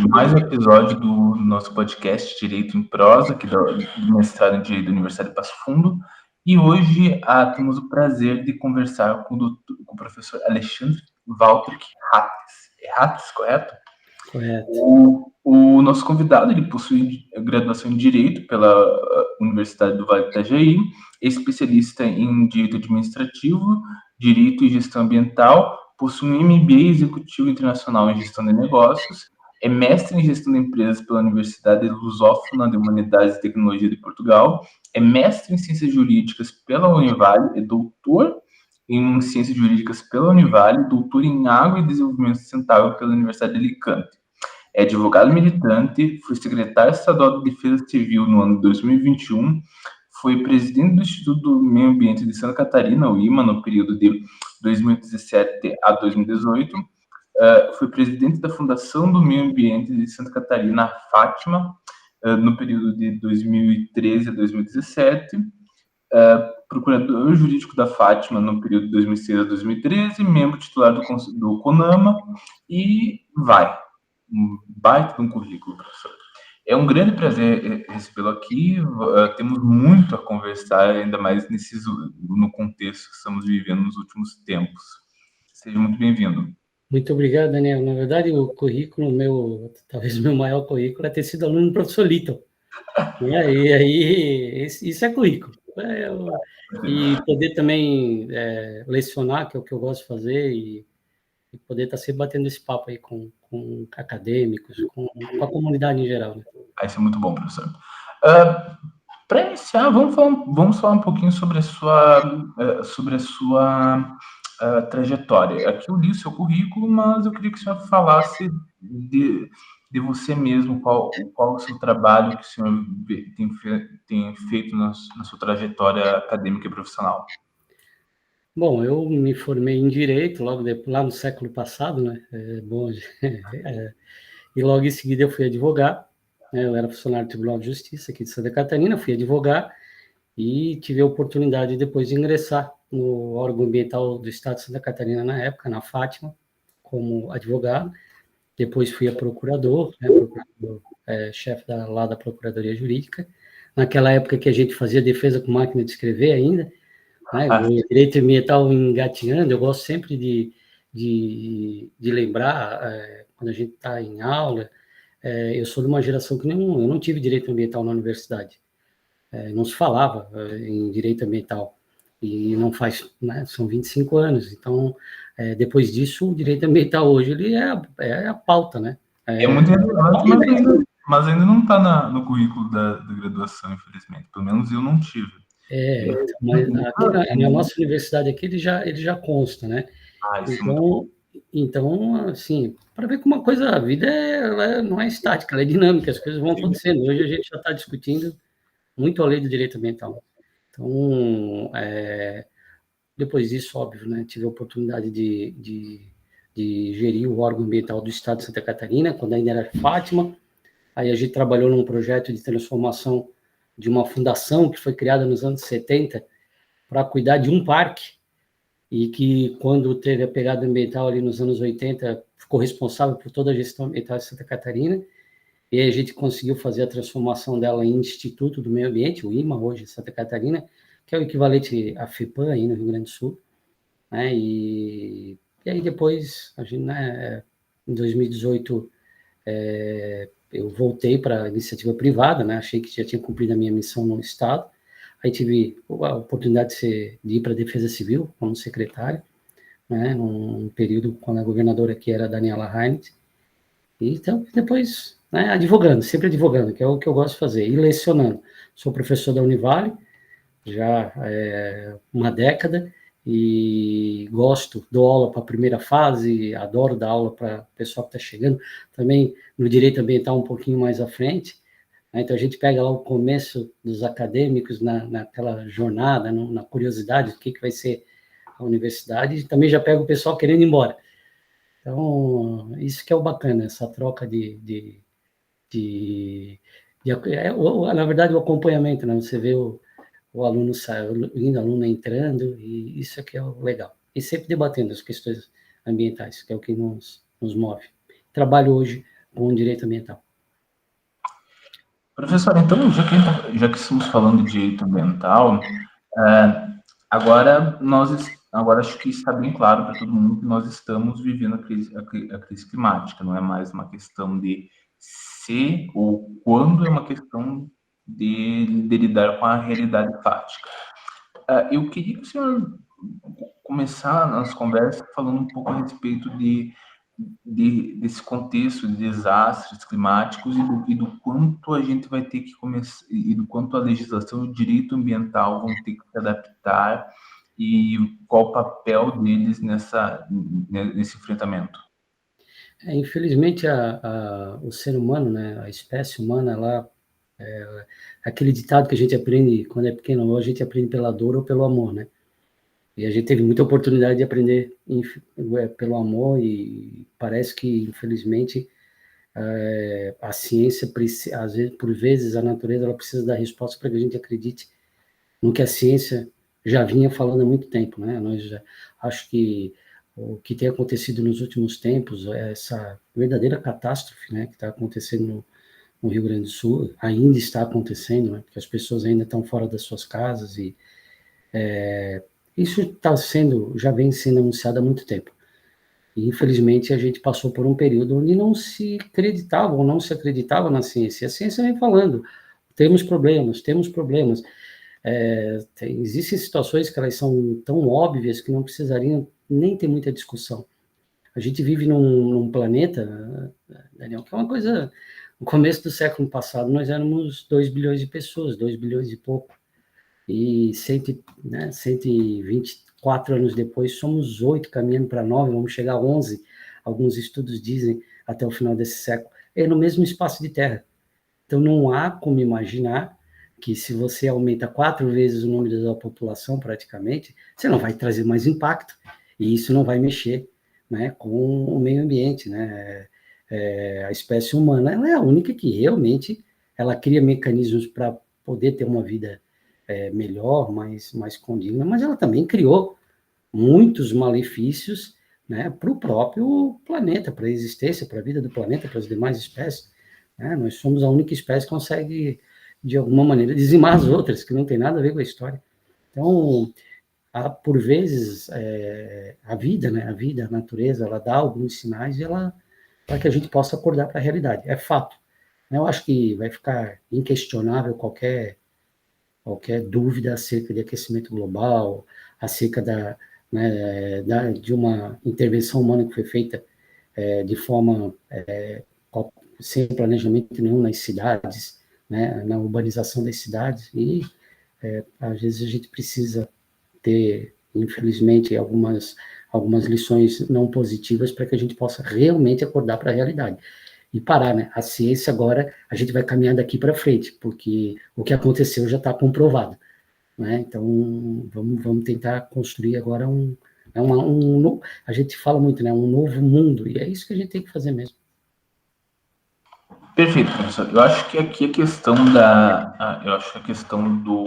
Mais um episódio do nosso podcast Direito em Prosa, aqui do mestrado em Direito da Universidade de Passo Fundo. E hoje temos o prazer de conversar com o professor Alexandre Waltrick Hattes. É Hattes, correto? Correto. O nosso convidado, ele possui graduação em Direito pela Universidade do Vale do Itajaí, é especialista em Direito Administrativo, Direito e Gestão Ambiental, possui um MBA Executivo Internacional em Gestão de Negócios, é mestre em Gestão de Empresas pela Universidade Lusófona de Humanidades e Tecnologia de Portugal, é mestre em Ciências Jurídicas pela Univale, é doutor em Ciências Jurídicas pela Univale, doutor em Água e Desenvolvimento Sustentável pela Universidade de Alicante. É advogado militante, foi secretário estadual de Defesa Civil no ano de 2021, foi presidente do Instituto do Meio Ambiente de Santa Catarina, o IMA, no período de 2017 a 2018, foi presidente da Fundação do Meio Ambiente de Santa Catarina, a Fátima, no período de 2013 a 2017, procurador jurídico da Fátima no período de 2006 a 2013, membro titular do CONAMA, e vai. Um baita de um currículo, professor. É um grande prazer recebê-lo aqui. Temos muito a conversar, ainda mais no contexto que estamos vivendo nos últimos tempos. Seja muito bem-vindo. Muito obrigado, Daniel. Na verdade, o currículo talvez o meu maior currículo é ter sido aluno do professor Litton. E aí, isso é currículo. E poder também lecionar, que é o que eu gosto de fazer, e poder estar sempre batendo esse papo aí com acadêmicos, com a comunidade em geral. Né? Isso é muito bom, professor. Para iniciar, vamos falar um pouquinho sobre a sua trajetória. Aqui eu li o seu currículo, mas eu queria que o senhor falasse de você mesmo, qual o seu trabalho que o senhor tem feito na sua trajetória acadêmica e profissional. Bom, eu me formei em Direito lá no século passado, né? E logo em seguida eu fui advogar, né? Eu era funcionário do Tribunal de Justiça aqui de Santa Catarina, fui advogar e tive a oportunidade depois de ingressar no órgão ambiental do Estado de Santa Catarina na época, na Fátima, como advogado. Depois fui a procurador, né? Chefe lá da Procuradoria Jurídica. Naquela época que a gente fazia defesa com máquina de escrever ainda, né? O direito ambiental engatinhando, eu gosto sempre de lembrar, quando a gente está em aula, eu sou de uma geração que eu não tive direito ambiental na universidade. Não se falava em direito ambiental. E não faz, né, são 25 anos. Então, depois disso, o direito ambiental hoje ele é a pauta, né? É muito relevante, mas ainda não está no currículo da graduação, infelizmente. Pelo menos eu não tive. Mas aqui na nossa universidade aqui ele já consta, né? Então, assim, para ver como a vida ela não é estática, ela é dinâmica, as coisas vão acontecendo. Hoje a gente já está discutindo muito além do direito ambiental. Então, depois disso, óbvio, né, tive a oportunidade de gerir o órgão ambiental do Estado de Santa Catarina, quando ainda era Fátima. Aí a gente trabalhou num projeto de transformação de uma fundação que foi criada nos anos 70 para cuidar de um parque, e que, quando teve a pegada ambiental ali nos anos 80, ficou responsável por toda a gestão ambiental de Santa Catarina, e aí a gente conseguiu fazer a transformação dela em Instituto do Meio Ambiente, o IMA, hoje, em Santa Catarina, que é o equivalente à FIPAM, aí no Rio Grande do Sul, né? E aí depois, a gente, né, em 2018, eu voltei para a iniciativa privada, né? Achei que já tinha cumprido a minha missão no Estado. Aí tive a oportunidade de ir para a Defesa Civil como secretário, né? Num período quando a governadora aqui era a Daniela Heinz. E então, depois, né, sempre advogando, que é o que eu gosto de fazer, e lecionando. Sou professor da Univale, já uma década, e dou aula para a primeira fase, adoro dar aula para o pessoal que está chegando, também no direito ambiental um pouquinho mais à frente, né? Então a gente pega lá o começo dos acadêmicos naquela jornada, na curiosidade do que vai ser a universidade, e também já pega o pessoal querendo ir embora. Então, isso que é o bacana, essa troca na verdade, o acompanhamento, né? Você vê o aluno indo, a aluna entrando, e isso é que é o legal. E sempre debatendo as questões ambientais, que é o que nos move. Trabalho hoje com o direito ambiental. Professor, então, já que estamos falando de direito ambiental, agora acho que está bem claro para todo mundo que nós estamos vivendo a crise climática, não é mais uma questão de se ou quando, é uma questão de lidar com a realidade fática. Eu queria que o senhor começar a nossa conversa falando um pouco a respeito desse contexto de desastres climáticos e do quanto a gente vai ter que começar, e do quanto a legislação e o direito ambiental vão ter que se adaptar e qual o papel deles nesse enfrentamento. Infelizmente, o ser humano, né, a espécie humana, ela aquele ditado que a gente aprende quando é pequeno, ou a gente aprende pela dor ou pelo amor, né? E a gente teve muita oportunidade de aprender pelo amor e parece que, infelizmente, a ciência, às vezes, por vezes, a natureza ela precisa dar resposta para que a gente acredite no que a ciência já vinha falando há muito tempo, né? Acho que o que tem acontecido nos últimos tempos é essa verdadeira catástrofe, né, que está acontecendo no Rio Grande do Sul, ainda está acontecendo, né, porque as pessoas ainda estão fora das suas casas e isso já vem sendo anunciado há muito tempo. E, infelizmente, a gente passou por um período onde não se acreditava ou não se acreditava na ciência. E a ciência vem falando, temos problemas, temos problemas. Existem situações que elas são tão óbvias que não precisariam nem ter muita discussão. A gente vive num planeta, Daniel, que é uma coisa... No começo do século passado, nós éramos 2 bilhões de pessoas, 2 bilhões e pouco. E 124 anos depois, somos 8, caminhando para 9, vamos chegar a 11, alguns estudos dizem, até o final desse século. É no mesmo espaço de terra. Então, não há como imaginar que se você aumenta 4 vezes o número da população, praticamente, você não vai trazer mais impacto, e isso não vai mexer, né, com o meio ambiente, né? A espécie humana, ela é a única que realmente ela cria mecanismos para poder ter uma vida melhor, mais condigna, mas ela também criou muitos malefícios, né, para o próprio planeta, para a existência, para a vida do planeta, para as demais espécies. Né? Nós somos a única espécie que consegue, de alguma maneira, dizimar as outras, que não tem nada a ver com a história. Então, por vezes, a vida, né, a natureza, ela dá alguns sinais para que a gente possa acordar para a realidade. É fato. Eu acho que vai ficar inquestionável qualquer dúvida acerca de aquecimento global, acerca de uma intervenção humana que foi feita de forma sem planejamento nenhum nas cidades, né, na urbanização das cidades, e às vezes a gente precisa ter, infelizmente, algumas lições não positivas para que a gente possa realmente acordar para a realidade e parar, né? A ciência agora, a gente vai caminhar daqui para frente, porque o que aconteceu já está comprovado, né? Então, vamos tentar construir agora a gente fala muito, né? Um novo mundo, e é isso que a gente tem que fazer mesmo. Perfeito, professor. Eu acho que aqui eu acho que a questão do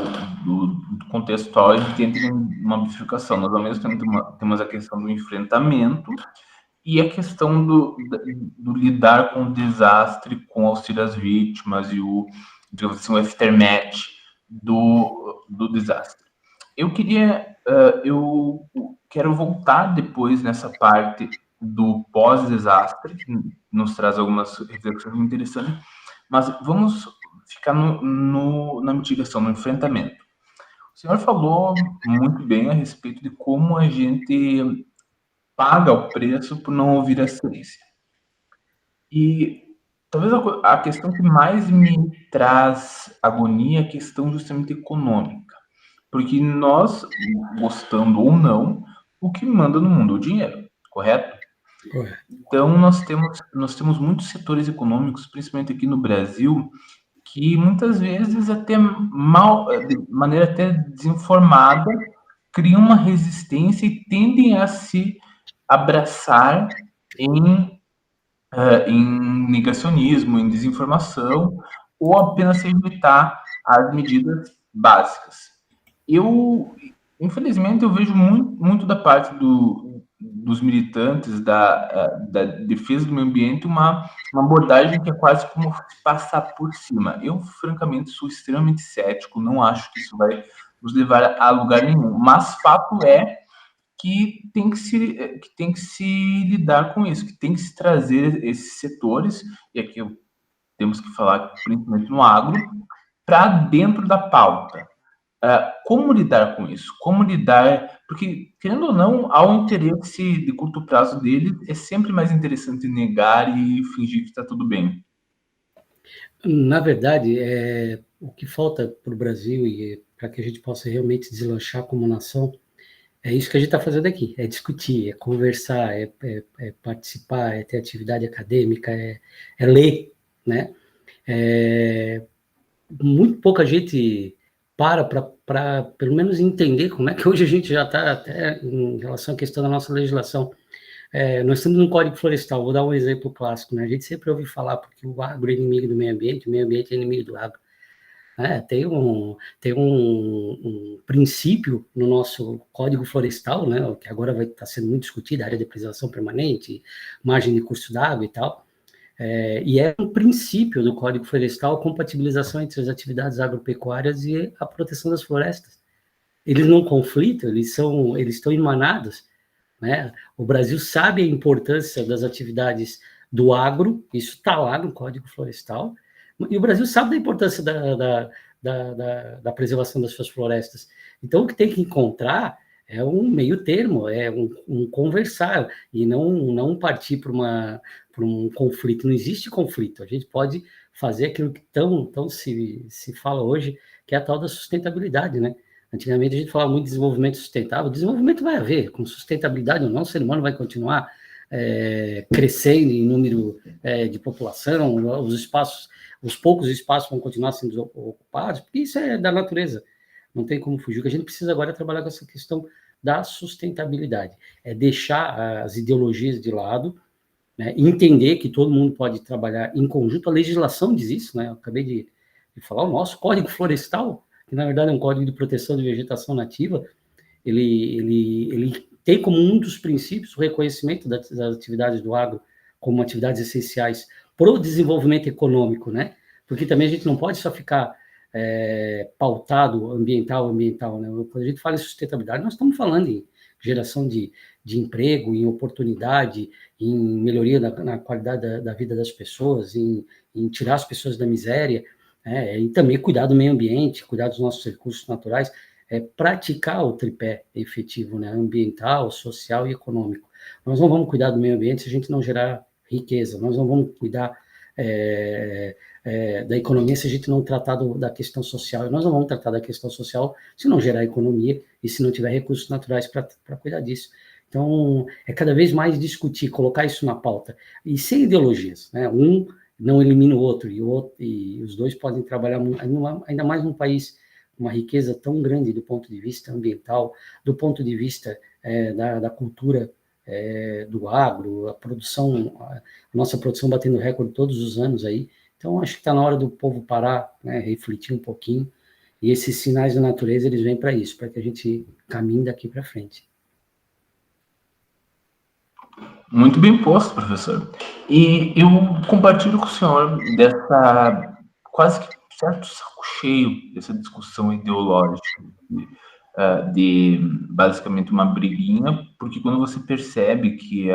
contextual a gente entra em uma bifurcação. Nós, ao mesmo tempo, temos a questão do enfrentamento e a questão do lidar com o desastre, com o auxílio às vítimas e digamos assim, o aftermath do desastre. Eu quero voltar depois nessa parte do pós-desastre, que nos traz algumas reflexões muito interessantes, mas vamos ficar na mitigação, no enfrentamento. O senhor falou muito bem a respeito de como a gente paga o preço por não ouvir a ciência. E talvez a questão que mais me traz agonia é a questão justamente econômica. Porque nós, gostando ou não, o que manda no mundo é o dinheiro, correto? Correto. Então, nós temos muitos setores econômicos, principalmente aqui no Brasil, que muitas vezes até de maneira até desinformada, criam uma resistência e tendem a se abraçar em negacionismo, em desinformação, ou apenas se limitar às medidas básicas. Infelizmente, eu vejo muito da parte dos militantes da defesa do meio ambiente uma abordagem que é quase como se passar por cima. Eu, francamente, sou extremamente cético, não acho que isso vai nos levar a lugar nenhum, mas fato é que tem que se lidar com isso, que tem que se trazer esses setores, e aqui temos que falar principalmente no agro, para dentro da pauta. Como lidar com isso? Como lidar... Porque, querendo ou não, há um interesse de curto prazo dele, é sempre mais interessante negar e fingir que está tudo bem. Na verdade, o que falta para o Brasil e para que a gente possa realmente deslanchar como nação, é isso que a gente está fazendo aqui, é discutir, é conversar, é participar, é ter atividade acadêmica, é ler, né? Muito pouca gente para pelo menos entender como é que hoje a gente já está até em relação à questão da nossa legislação. Nós temos um Código Florestal, vou dar um exemplo clássico, né? A gente sempre ouve falar porque o agro é inimigo do meio ambiente, o meio ambiente é inimigo do agro. Tem um princípio no nosso Código Florestal, né, que agora vai estar sendo muito discutido, área de preservação permanente, margem de curso d'água e tal, e é um princípio do Código Florestal a compatibilização entre as atividades agropecuárias e a proteção das florestas. Eles não conflitam, eles estão emanados, né? O Brasil sabe a importância das atividades do agro, isso está lá no Código Florestal, e o Brasil sabe da importância da preservação das suas florestas. Então, o que tem que encontrar é um meio termo, é um conversar, e não partir para um conflito. Não existe conflito, a gente pode fazer aquilo que tão se fala hoje, que é a tal da sustentabilidade, né? Antigamente a gente falava muito de desenvolvimento sustentável, desenvolvimento vai haver, com sustentabilidade ou não, o ser humano vai continuar crescendo em número de população, os poucos espaços vão continuar sendo ocupados, porque isso é da natureza, não tem como fugir. O que a gente precisa agora é trabalhar com essa questão da sustentabilidade, é deixar as ideologias de lado, né, entender que todo mundo pode trabalhar em conjunto, a legislação diz isso, né? Eu acabei de falar, o nosso Código Florestal, que na verdade é um código de proteção de vegetação nativa, ele tem como um dos princípios o reconhecimento das atividades do agro como atividades essenciais para o desenvolvimento econômico, né? Porque também a gente não pode só ficar pautado ambiental, né? Quando a gente fala em sustentabilidade, nós estamos falando em geração de emprego, em oportunidade, em melhoria na qualidade da vida das pessoas, em tirar as pessoas da miséria, e também cuidar do meio ambiente, cuidar dos nossos recursos naturais, praticar o tripé efetivo, né, ambiental, social e econômico. Nós não vamos cuidar do meio ambiente se a gente não gerar riqueza, nós não vamos cuidar da economia se a gente não tratar da questão social, nós não vamos tratar da questão social se não gerar economia e se não tiver recursos naturais para cuidar disso. Então, é cada vez mais discutir, colocar isso na pauta, e sem ideologias, né? Um não elimina o outro, e os dois podem trabalhar, ainda mais num país com uma riqueza tão grande do ponto de vista ambiental, do ponto de vista da cultura do agro, a nossa produção batendo recorde todos os anos aí. Então, acho que está na hora do povo parar, né, refletir um pouquinho, e esses sinais da natureza, eles vêm para isso, para que a gente caminhe daqui para frente. Muito bem posto, professor. E eu compartilho com o senhor dessa quase que certo saco cheio dessa discussão ideológica, de basicamente uma briguinha, porque quando você percebe que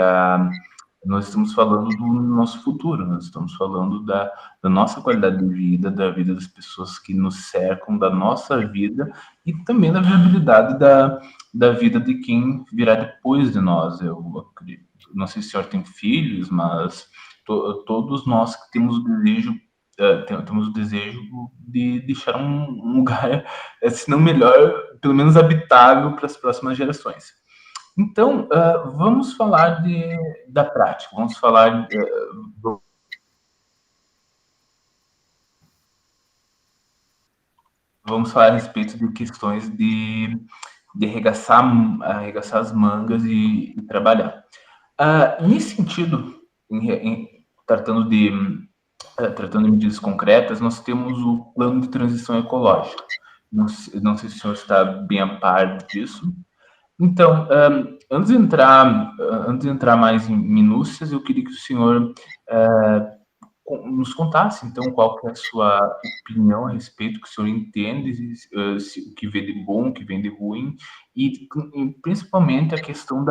nós estamos falando do nosso futuro, nós estamos falando da nossa qualidade de vida, da vida das pessoas que nos cercam, da nossa vida e também da viabilidade da vida de quem virá depois de nós. Eu acredito, não sei se o senhor tem filhos, mas todos nós que temos o desejo de deixar um lugar, se não melhor, pelo menos habitável para as próximas gerações. Então, vamos falar da prática, vamos falar a respeito de questões de arregaçar as mangas e trabalhar. Nesse sentido, tratando de medidas concretas, nós temos o plano de transição ecológica. Não sei se o senhor está bem a par disso. Então, antes de entrar mais em minúcias, eu queria que o senhor nos contasse, então, qual que é a sua opinião a respeito, que o senhor entende, o que vê de bom, o que vem de ruim, e principalmente a questão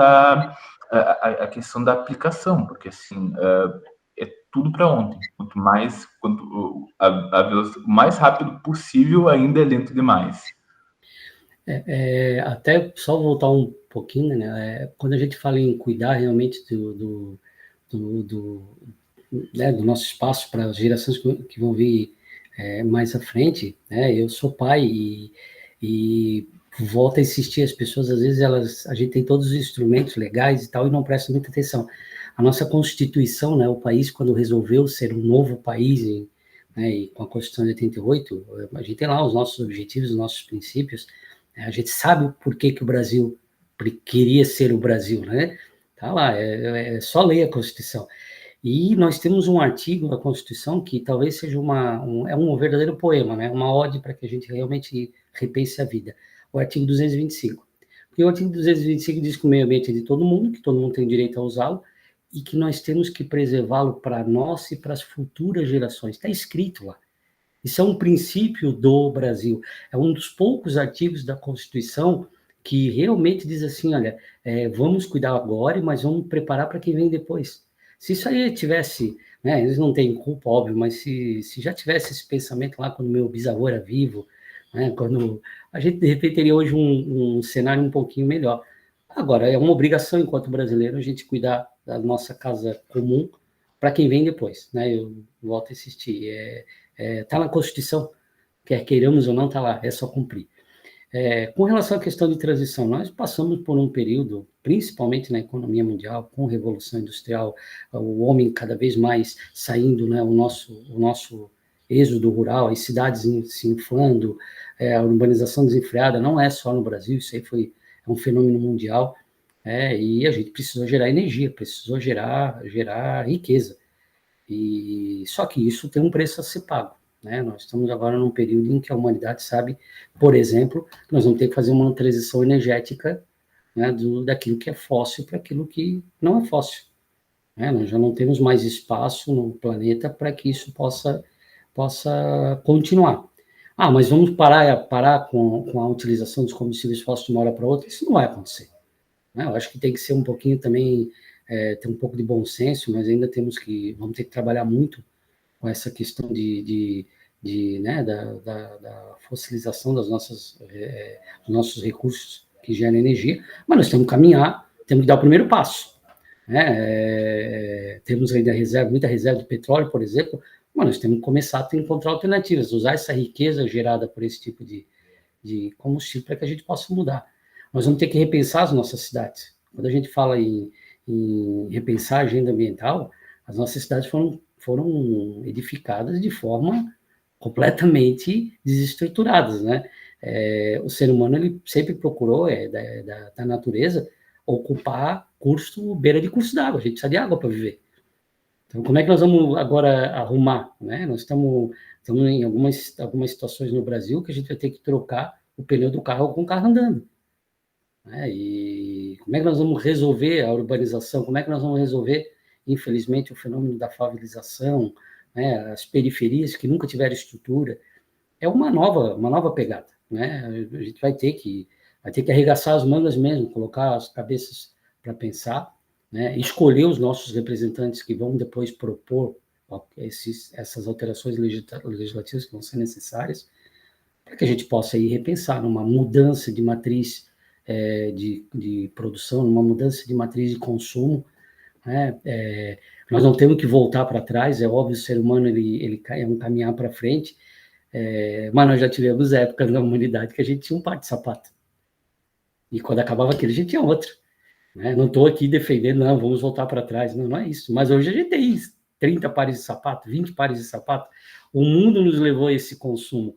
a questão da aplicação, porque, assim, é tudo para ontem. O mais rápido possível ainda é lento demais. Até só voltar um pouquinho, né? Quando a gente fala em cuidar realmente do, do, do nosso espaço para as gerações que vão vir mais à frente, né? Eu sou pai e volto a insistir, as pessoas, às vezes, a gente tem todos os instrumentos legais e tal, e não presta muita atenção. A nossa Constituição, né, o país, quando resolveu ser um novo país, né, e com a Constituição de 88, a gente tem lá os nossos objetivos, os nossos princípios, né, a gente sabe o porquê que o Brasil queria ser o Brasil, né? Tá lá, é só ler a Constituição. E nós temos um artigo da Constituição que talvez seja um verdadeiro poema, né? Uma ode para que a gente realmente repense a vida. O artigo 225. Porque o artigo 225 diz que o meio ambiente é de todo mundo, que todo mundo tem direito a usá-lo, e que nós temos que preservá-lo para nós e para as futuras gerações. Está escrito lá. Isso é um princípio do Brasil. É um dos poucos artigos da Constituição que realmente diz assim, olha, vamos cuidar agora, mas vamos preparar para quem vem depois. Se isso aí tivesse, né, eles não têm culpa, óbvio, mas se já tivesse esse pensamento lá quando meu bisavô era vivo, né, quando a gente de repente teria hoje um cenário um pouquinho melhor. Agora, é uma obrigação enquanto brasileiro a gente cuidar da nossa casa comum para quem vem depois, né? Eu volto a insistir, está na Constituição, quer queiramos ou não, está lá, é só cumprir. Com relação à questão de transição, nós passamos por um período, principalmente na economia mundial, com a Revolução Industrial, o homem cada vez mais saindo, né, o nosso êxodo rural, as cidades se inflando, a urbanização desenfreada, não é só no Brasil, isso aí é um fenômeno mundial, e a gente precisou gerar energia, precisou gerar riqueza. E só que isso tem um preço a ser pago, né? Nós estamos agora num período em que a humanidade sabe, por exemplo, que nós vamos ter que fazer uma transição energética, né, daquilo que é fóssil para aquilo que não é fóssil, né? Nós já não temos mais espaço no planeta para que isso possa continuar. Ah, mas vamos parar com a utilização dos combustíveis fósseis de uma hora para outra? Isso não vai acontecer, né? Eu acho que tem que ser um pouquinho também, ter um pouco de bom senso, mas ainda vamos ter que trabalhar muito com essa questão né, da fossilização dos nossos recursos que geram energia, mas nós temos que caminhar, temos que dar o primeiro passo, né? Temos ainda muita reserva de petróleo, por exemplo, mas nós temos que começar a encontrar alternativas, usar essa riqueza gerada por esse tipo de combustível para que a gente possa mudar. Nós vamos ter que repensar as nossas cidades. Quando a gente fala em repensar a agenda ambiental, as nossas cidades foram edificadas de forma completamente desestruturadas, né? O ser humano ele sempre procurou da natureza ocupar beira de curso d'água. A gente precisa de água para viver. Então, como é que nós vamos agora arrumar, né? Nós estamos em algumas situações no Brasil que a gente vai ter que trocar o pneu do carro com o carro andando, né? E como é que nós vamos resolver a urbanização? Como é que nós vamos resolver, infelizmente, o fenômeno da favelização, né? As periferias que nunca tiveram estrutura? É uma nova pegada, né? A gente vai ter que arregaçar as mangas mesmo, colocar as cabeças para pensar, né? Escolher os nossos representantes que vão depois propor essas alterações legislativas que vão ser necessárias, para que a gente possa aí repensar numa mudança de matriz de produção, numa mudança de matriz de consumo, né? Nós não temos que voltar para trás, é óbvio, o ser humano ele é um caminhar para frente, mas nós já tivemos épocas na humanidade que a gente tinha um par de sapato. E quando acabava aquele, a gente tinha outro. Né? Não estou aqui defendendo, não, vamos voltar para trás. Não, não é isso. Mas hoje a gente tem 30 pares de sapato, 20 pares de sapato. O mundo nos levou a esse consumo.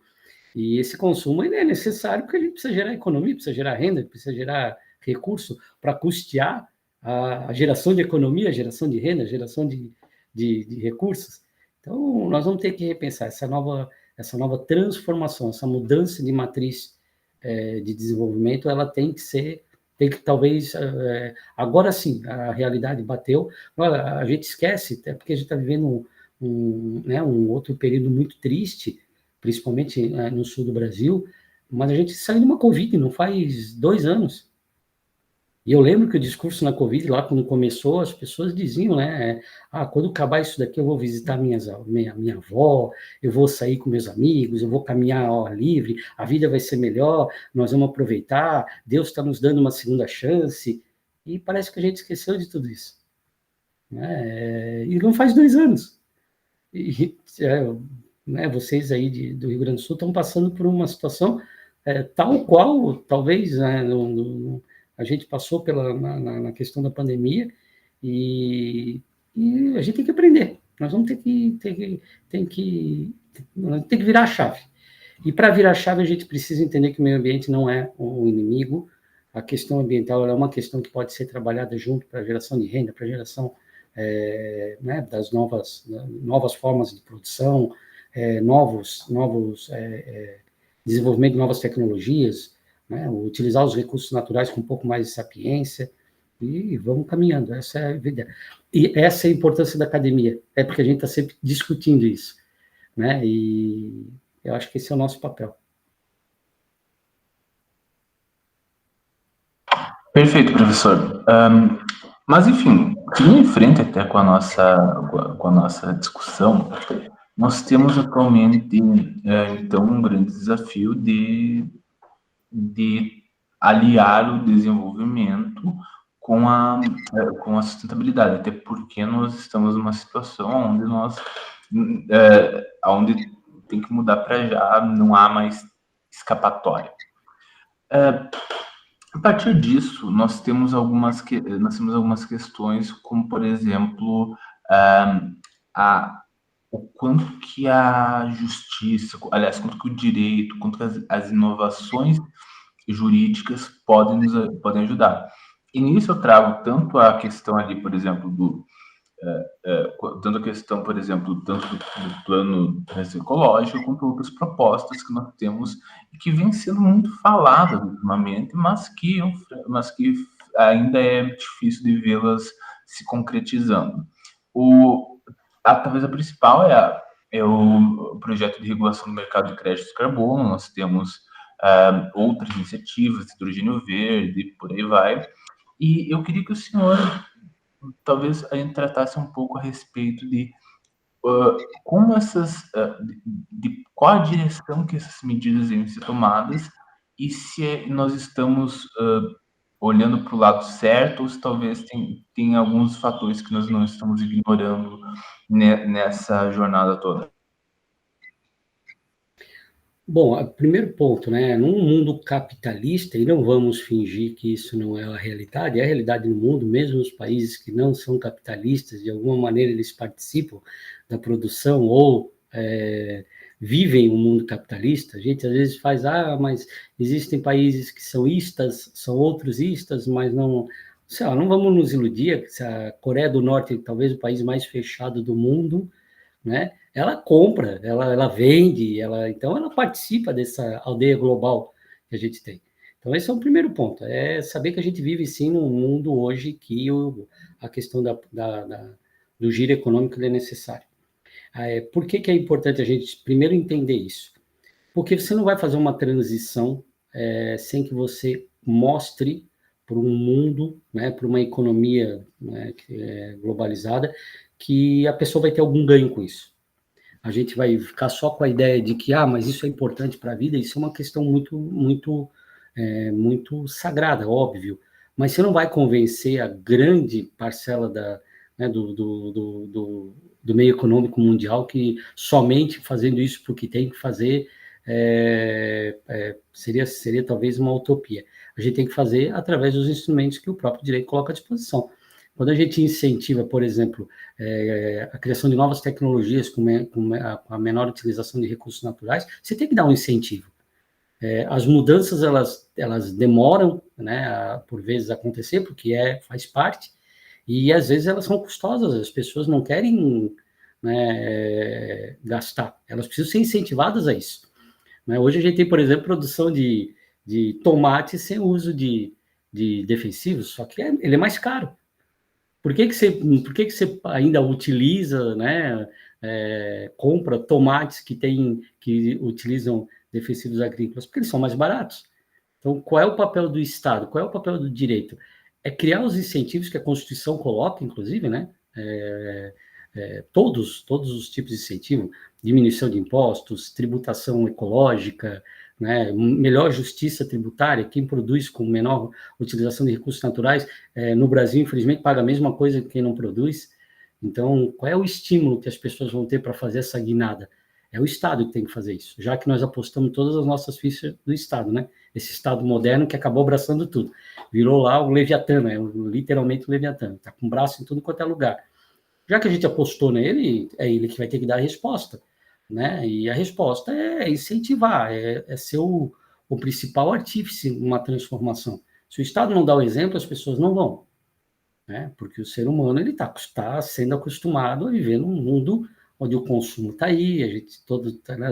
E esse consumo ele é necessário porque a gente precisa gerar economia, precisa gerar renda, precisa gerar recurso para custear a geração de economia, a geração de renda, a geração de recursos. Então, nós vamos ter que repensar essa nova transformação, essa mudança de matriz de desenvolvimento, ela tem que ser tem que talvez, agora sim, a realidade bateu, olha, a gente esquece, até porque a gente está vivendo um outro período muito triste, principalmente no sul do Brasil, mas a gente saiu de uma Covid, não faz 2 anos. E eu lembro que o discurso na Covid, lá quando começou, as pessoas diziam, né? Quando acabar isso daqui, eu vou visitar minha avó, eu vou sair com meus amigos, eu vou caminhar ao ar livre, a vida vai ser melhor, nós vamos aproveitar, Deus está nos dando uma segunda chance. E parece que a gente esqueceu de tudo isso. Né? E não faz 2 anos. E, né, vocês aí do Rio Grande do Sul estão passando por uma situação tal qual, talvez, né, a gente passou na questão da pandemia e a gente tem que aprender. Nós vamos ter que virar a chave. E para virar a chave, a gente precisa entender que o meio ambiente não é um inimigo. A questão ambiental é uma questão que pode ser trabalhada junto para a geração de renda, para a geração né, das novas formas de produção, novos desenvolvimento de novas tecnologias, né, utilizar os recursos naturais com um pouco mais de sapiência, e vamos caminhando. Essa é a ideia. E essa é a importância da academia, porque a gente está sempre discutindo isso, né, e eu acho que esse é o nosso papel. Perfeito, professor. Mas, enfim, seguindo em frente até com a nossa discussão, nós temos atualmente, então, um grande desafio de aliar o desenvolvimento com a sustentabilidade, até porque nós estamos numa situação onde tem que mudar para já, não há mais escapatória. A partir disso, nós temos algumas questões, como, por exemplo, o quanto que a justiça, aliás, quanto que o direito, quanto que as inovações jurídicas podem ajudar. E nisso eu trago tanto a questão ali, por exemplo, tanto a questão, por exemplo, tanto do plano ecológico, quanto outras propostas que nós temos e que vêm sendo muito faladas ultimamente, mas que ainda é difícil de vê-las se concretizando. Talvez a principal é o projeto de regulação do mercado de créditos de carbono. Nós temos outras iniciativas, hidrogênio verde, por aí vai. E eu queria que o senhor talvez a gente tratasse um pouco a respeito de como de qual a direção que essas medidas devem ser tomadas e se nós estamos olhando para o lado certo ou se talvez tem alguns fatores que nós não estamos ignorando nessa jornada toda. Bom, primeiro ponto, né? Num mundo capitalista, e não vamos fingir que isso não é a realidade no mundo, mesmo os países que não são capitalistas, de alguma maneira eles participam da produção ou vivem um mundo capitalista. A gente às vezes faz, mas existem países que são istas, são outros istas, mas não, sei lá, não vamos nos iludir, se a Coreia do Norte, talvez o país mais fechado do mundo, né? Ela compra, ela vende, então ela participa dessa aldeia global que a gente tem. Então esse é o primeiro ponto, é saber que a gente vive sim num mundo hoje que a questão do giro econômico é necessário. Por que é importante a gente primeiro entender isso? Porque você não vai fazer uma transição sem que você mostre para um mundo, né, para uma economia, né, globalizada, que a pessoa vai ter algum ganho com isso. A gente vai ficar só com a ideia de que, mas isso é importante para a vida, isso é uma questão muito sagrada, óbvio, mas você não vai convencer a grande parcela né, do meio econômico mundial que somente fazendo isso porque tem que fazer seria talvez uma utopia. A gente tem que fazer através dos instrumentos que o próprio direito coloca à disposição. Quando a gente incentiva, por exemplo, a criação de novas tecnologias com a menor utilização de recursos naturais, você tem que dar um incentivo. As mudanças, elas demoram, né, por vezes, acontecer, porque faz parte, e às vezes elas são custosas, as pessoas não querem, né, gastar, elas precisam ser incentivadas a isso. Né? Hoje a gente tem, por exemplo, produção de tomate sem uso de de defensivos, só que ele é mais caro. Por que você ainda utiliza, né, compra tomates que utilizam defensivos agrícolas? Porque eles são mais baratos. Então, qual é o papel do Estado? Qual é o papel do direito? É criar os incentivos que a Constituição coloca, inclusive, né? Todos os tipos de incentivo, diminuição de impostos, tributação ecológica, né? Melhor justiça tributária, quem produz com menor utilização de recursos naturais, no Brasil, infelizmente, paga a mesma coisa que quem não produz. Então, qual é o estímulo que as pessoas vão ter para fazer essa guinada? É o Estado que tem que fazer isso, já que nós apostamos todas as nossas fichas do Estado, né? Esse Estado moderno que acabou abraçando tudo. Virou lá o Leviatã, né? Literalmente o Leviatã. Está com braço em tudo quanto é lugar. Já que a gente apostou nele, é ele que vai ter que dar a resposta, né? E a resposta é incentivar, ser o principal artífice numa transformação. Se o Estado não dá o exemplo, as pessoas não vão, né? Porque o ser humano ele está sendo acostumado a viver num mundo onde o consumo está aí, a gente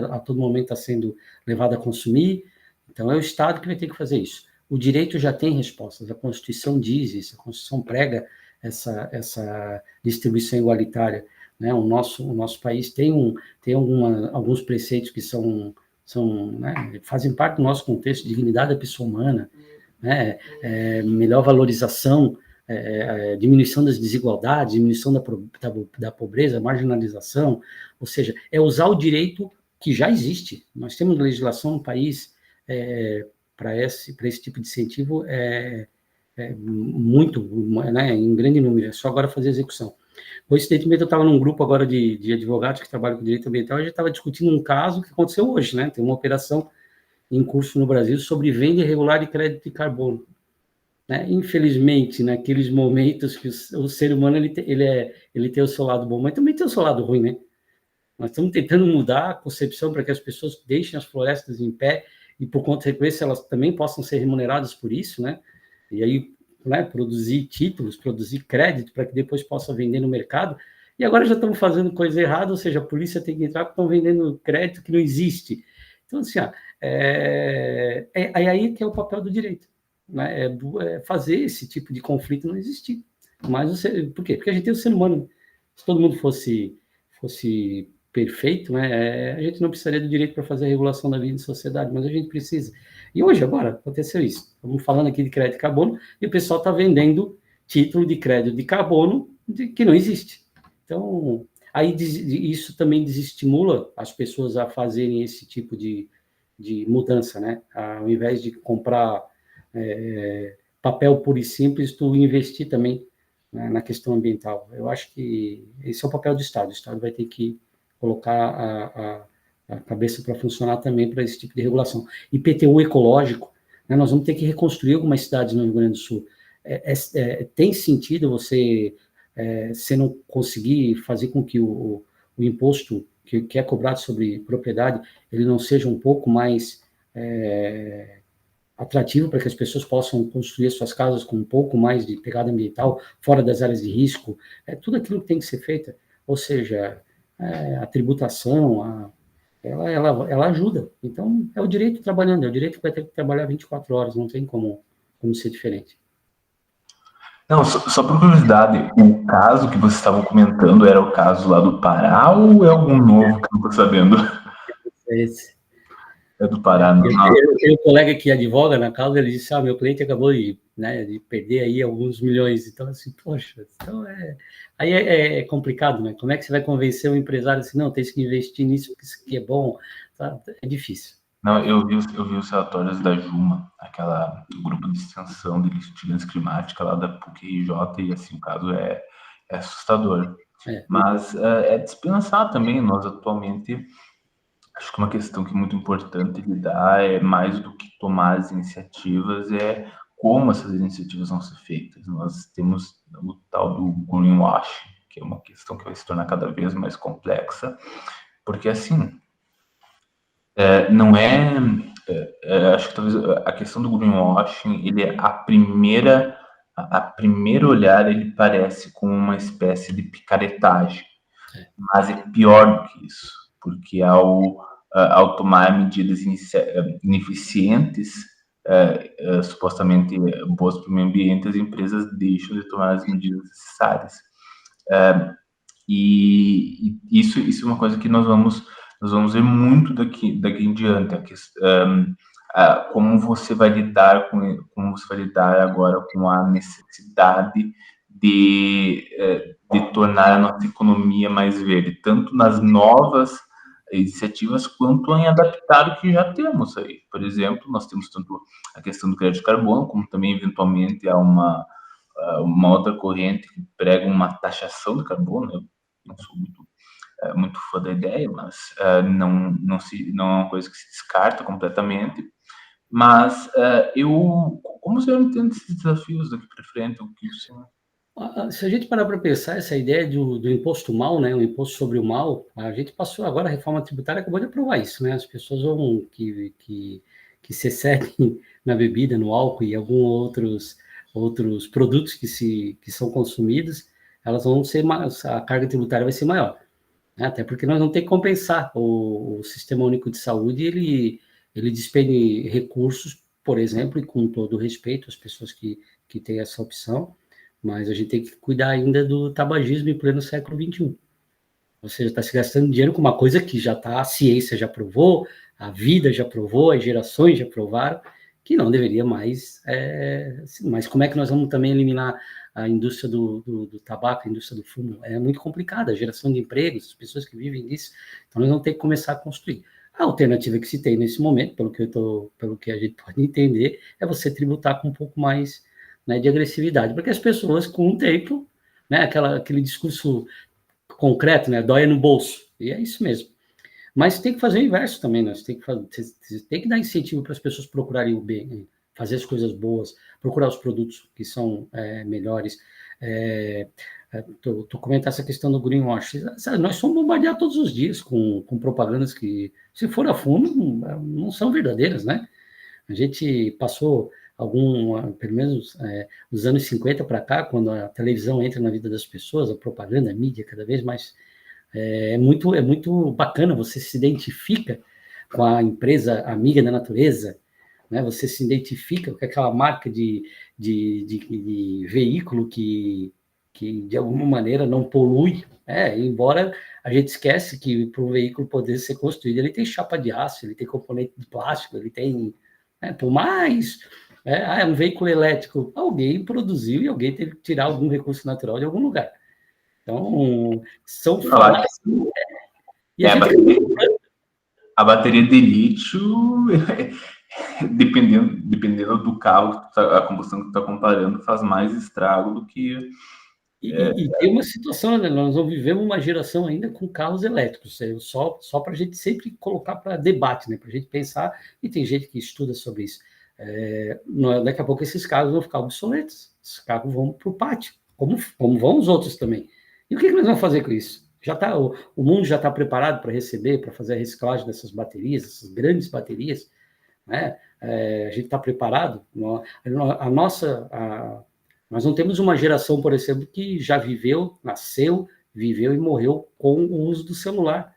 a todo momento está sendo levado a consumir. Então é o Estado que vai ter que fazer isso. O direito já tem respostas, a Constituição diz isso, a Constituição prega essa distribuição igualitária, né? O nosso país tem alguns preceitos que né, fazem parte do nosso contexto, dignidade da pessoa humana, né? Melhor valorização, diminuição das desigualdades, diminuição da pobreza, marginalização, ou seja, é usar o direito que já existe. Nós temos legislação no país para esse tipo de incentivo muito, né, em grande número, é só agora fazer execução. Coincidentemente, eu estava num grupo agora de advogados que trabalham com direito ambiental, e a gente estava discutindo um caso que aconteceu hoje, né? Tem uma operação em curso no Brasil sobre venda irregular de crédito de carbono. Né? Infelizmente, naqueles momentos que o ser humano ele tem o seu lado bom, mas também tem o seu lado ruim, né? Nós estamos tentando mudar a concepção para que as pessoas deixem as florestas em pé e, por consequência, elas também possam ser remuneradas por isso, né? E aí, né, produzir títulos, produzir crédito para que depois possa vender no mercado. E agora já estamos fazendo coisa errada, ou seja, a polícia tem que entrar porque estão vendendo crédito que não existe. Então, assim, aí que é o papel do direito, né? Fazer esse tipo de conflito não existir. Mas por quê? Porque a gente tem o ser humano. Se todo mundo fosse perfeito, né? A gente não precisaria do direito para fazer a regulação da vida em sociedade, mas a gente precisa. E hoje, agora, aconteceu isso. Estamos falando aqui de crédito de carbono e o pessoal está vendendo título de crédito de carbono que não existe. Então, aí isso também desestimula as pessoas a fazerem esse tipo de mudança, né? Ao invés de comprar papel puro e simples, tu investir também, né, na questão ambiental. Eu acho que esse é o papel do Estado. O Estado vai ter que colocar a cabeça para funcionar também para esse tipo de regulação. IPTU ecológico, né, nós vamos ter que reconstruir algumas cidades no Rio Grande do Sul. Tem sentido você não conseguir fazer com que o imposto que é cobrado sobre propriedade, ele não seja um pouco mais atrativo para que as pessoas possam construir suas casas com um pouco mais de pegada ambiental, fora das áreas de risco, tudo aquilo que tem que ser feito, ou seja, a tributação, ela ajuda. Então, é o direito trabalhando, é o direito que vai ter que trabalhar 24 horas, não tem como ser diferente. Não, só por curiosidade, o caso que vocês estavam comentando era o caso lá do Pará ou é algum novo que eu não estou sabendo? É esse. É do Pará, não. Eu tenho um colega que advoga na causa, ele disse, meu cliente acabou de perder aí alguns milhões, então assim, poxa, então aí é complicado, né? Como é que você vai convencer o empresário assim, não, tem que investir nisso, porque isso aqui é bom, tá? É difícil. Não, eu vi os relatórios da Juma, do grupo de extensão de vigilância climática lá da PUC-RJ, e assim, o caso é assustador. Mas é dispensar também, nós atualmente, acho que uma questão que é muito importante lidar é mais do que tomar as iniciativas, é como essas iniciativas vão ser feitas. Nós temos o tal do greenwashing, que é uma questão que vai se tornar cada vez mais complexa, porque assim, não acho que talvez a questão do greenwashing, ele é a primeiro olhar, ele parece como uma espécie de picaretagem, mas é pior do que isso, porque ao tomar medidas ineficientes, supostamente boas para o meio ambiente, as empresas deixam de tomar as medidas necessárias. E isso é uma coisa que nós vamos ver muito daqui em diante, como você vai lidar agora com a necessidade de tornar a nossa economia mais verde, tanto nas novas iniciativas quanto em adaptar o que já temos aí. Por exemplo, nós temos tanto a questão do crédito de carbono, como também eventualmente há uma outra corrente que prega uma taxação do carbono. Eu não sou muito fã da ideia, mas não é uma coisa que se descarta completamente. Mas como você entende esses desafios daqui para frente? O que você... Se a gente parar para pensar, essa ideia do imposto mal, né, o imposto sobre o mal, a gente passou agora, a reforma tributária acabou de aprovar isso, né, as pessoas que se excedem na bebida, no álcool e alguns outros produtos que são consumidos, elas vão ser, a carga tributária vai ser maior, né, até porque nós não tem que compensar, o Sistema Único de Saúde, ele despende recursos, por exemplo, e com todo respeito às pessoas que têm essa opção, mas a gente tem que cuidar ainda do tabagismo em pleno século XXI. Ou seja, está se gastando dinheiro com uma coisa que já está, a ciência já provou, a vida já provou, as gerações já provaram, que não deveria mais. Mas como é que nós vamos também eliminar a indústria do tabaco, a indústria do fumo? É muito complicado, a geração de empregos, as pessoas que vivem disso. Então, nós vamos ter que começar a construir. A alternativa que se tem nesse momento, pelo que a gente pode entender, é você tributar com um pouco mais, né, de agressividade, porque as pessoas, com o tempo, né, aquele discurso concreto, né, dói no bolso, e é isso mesmo. Mas tem que fazer o inverso também, né? Você tem que dar incentivo para as pessoas procurarem o bem, fazer as coisas boas, procurar os produtos que são melhores. Tu comentar essa questão do greenwash. Nós somos bombardeados todos os dias com propagandas que, se for a fundo, não são verdadeiras, né? A gente passou pelo menos dos anos 50 para cá, quando a televisão entra na vida das pessoas, a propaganda, a mídia, cada vez mais, é muito bacana, você se identifica com a empresa amiga da natureza, né? Você se identifica com aquela marca de veículo que de alguma maneira não polui, embora a gente esquece que para um veículo poder ser construído, ele tem chapa de aço, ele tem componente de plástico, ele tem... por mais... é um veículo elétrico, alguém produziu e alguém teve que tirar algum recurso natural de algum lugar. Então, são falácias. E a gente... A bateria de lítio, dependendo do carro, a combustão que tu está comparando, faz mais estrago do que... E tem uma situação, né? Nós não vivemos uma geração ainda com carros elétricos, só para a gente sempre colocar para debate, né? Para a gente pensar, e tem gente que estuda sobre isso. Daqui a pouco esses carros vão ficar obsoletos, esses carros vão para o pátio, como vão os outros também. E o que nós vamos fazer com isso? O mundo já está preparado para receber, para fazer a reciclagem dessas baterias, essas grandes baterias, né? A gente está preparado? Nós não temos uma geração, por exemplo, que já nasceu, viveu e morreu com o uso do celular.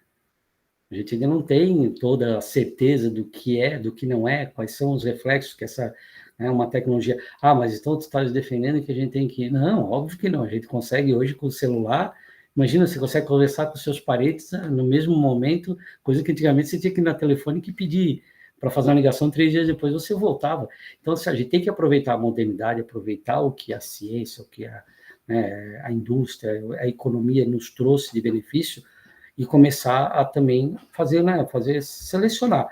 A gente ainda não tem toda a certeza do que é, do que não é, quais são os reflexos que essa uma tecnologia... mas então tu estás defendendo que a gente tem que... Não, óbvio que não. A gente consegue hoje com o celular... Imagina, você consegue conversar com seus parentes no mesmo momento, coisa que antigamente você tinha que ir na telefone que pedir para fazer uma ligação 3 dias depois você voltava. Então, a gente tem que aproveitar a modernidade, aproveitar o que a ciência, o que a indústria, a economia nos trouxe de benefício e começar a também fazer selecionar.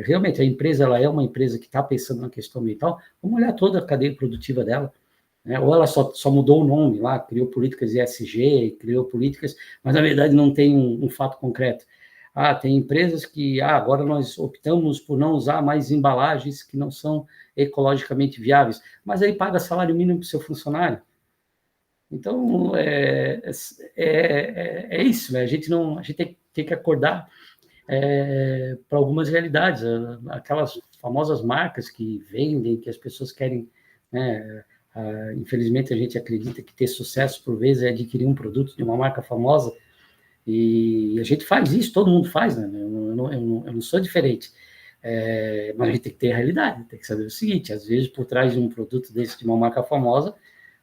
Realmente, a empresa ela é uma empresa que está pensando na questão ambiental, vamos olhar toda a cadeia produtiva dela, ou ela só mudou o nome lá, criou políticas ESG, criou políticas, mas na verdade não tem um fato concreto. Tem empresas que agora nós optamos por não usar mais embalagens que não são ecologicamente viáveis, mas aí paga salário mínimo para o seu funcionário. Então, é isso, né? A gente tem que acordar para algumas realidades, aquelas famosas marcas que vendem, que as pessoas querem, né? Infelizmente, a gente acredita que ter sucesso, por vezes, é adquirir um produto de uma marca famosa, e a gente faz isso, todo mundo faz, né? Eu não sou diferente. Mas a gente tem que ter a realidade, tem que saber o seguinte, às vezes por trás de um produto desse de uma marca famosa,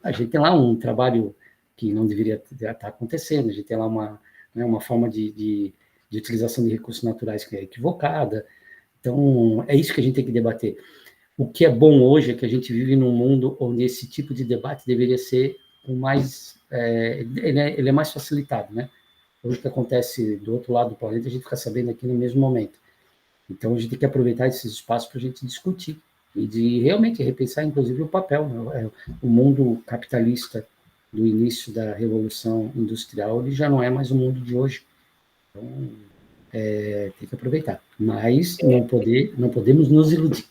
a gente tem lá um trabalho que não deveria estar acontecendo, a gente tem lá uma forma de utilização de recursos naturais que é equivocada. Então, é isso que a gente tem que debater. O que é bom hoje é que a gente vive num mundo onde esse tipo de debate deveria ser o mais... ele é mais facilitado, né? Hoje o que acontece do outro lado do planeta, a gente fica sabendo aqui no mesmo momento. Então, a gente tem que aproveitar esses espaços para a gente discutir e de realmente repensar, inclusive, o papel. Né? O mundo capitalista do início da Revolução Industrial, ele já não é mais o mundo de hoje. Então, tem que aproveitar. Mas não podemos nos iludir.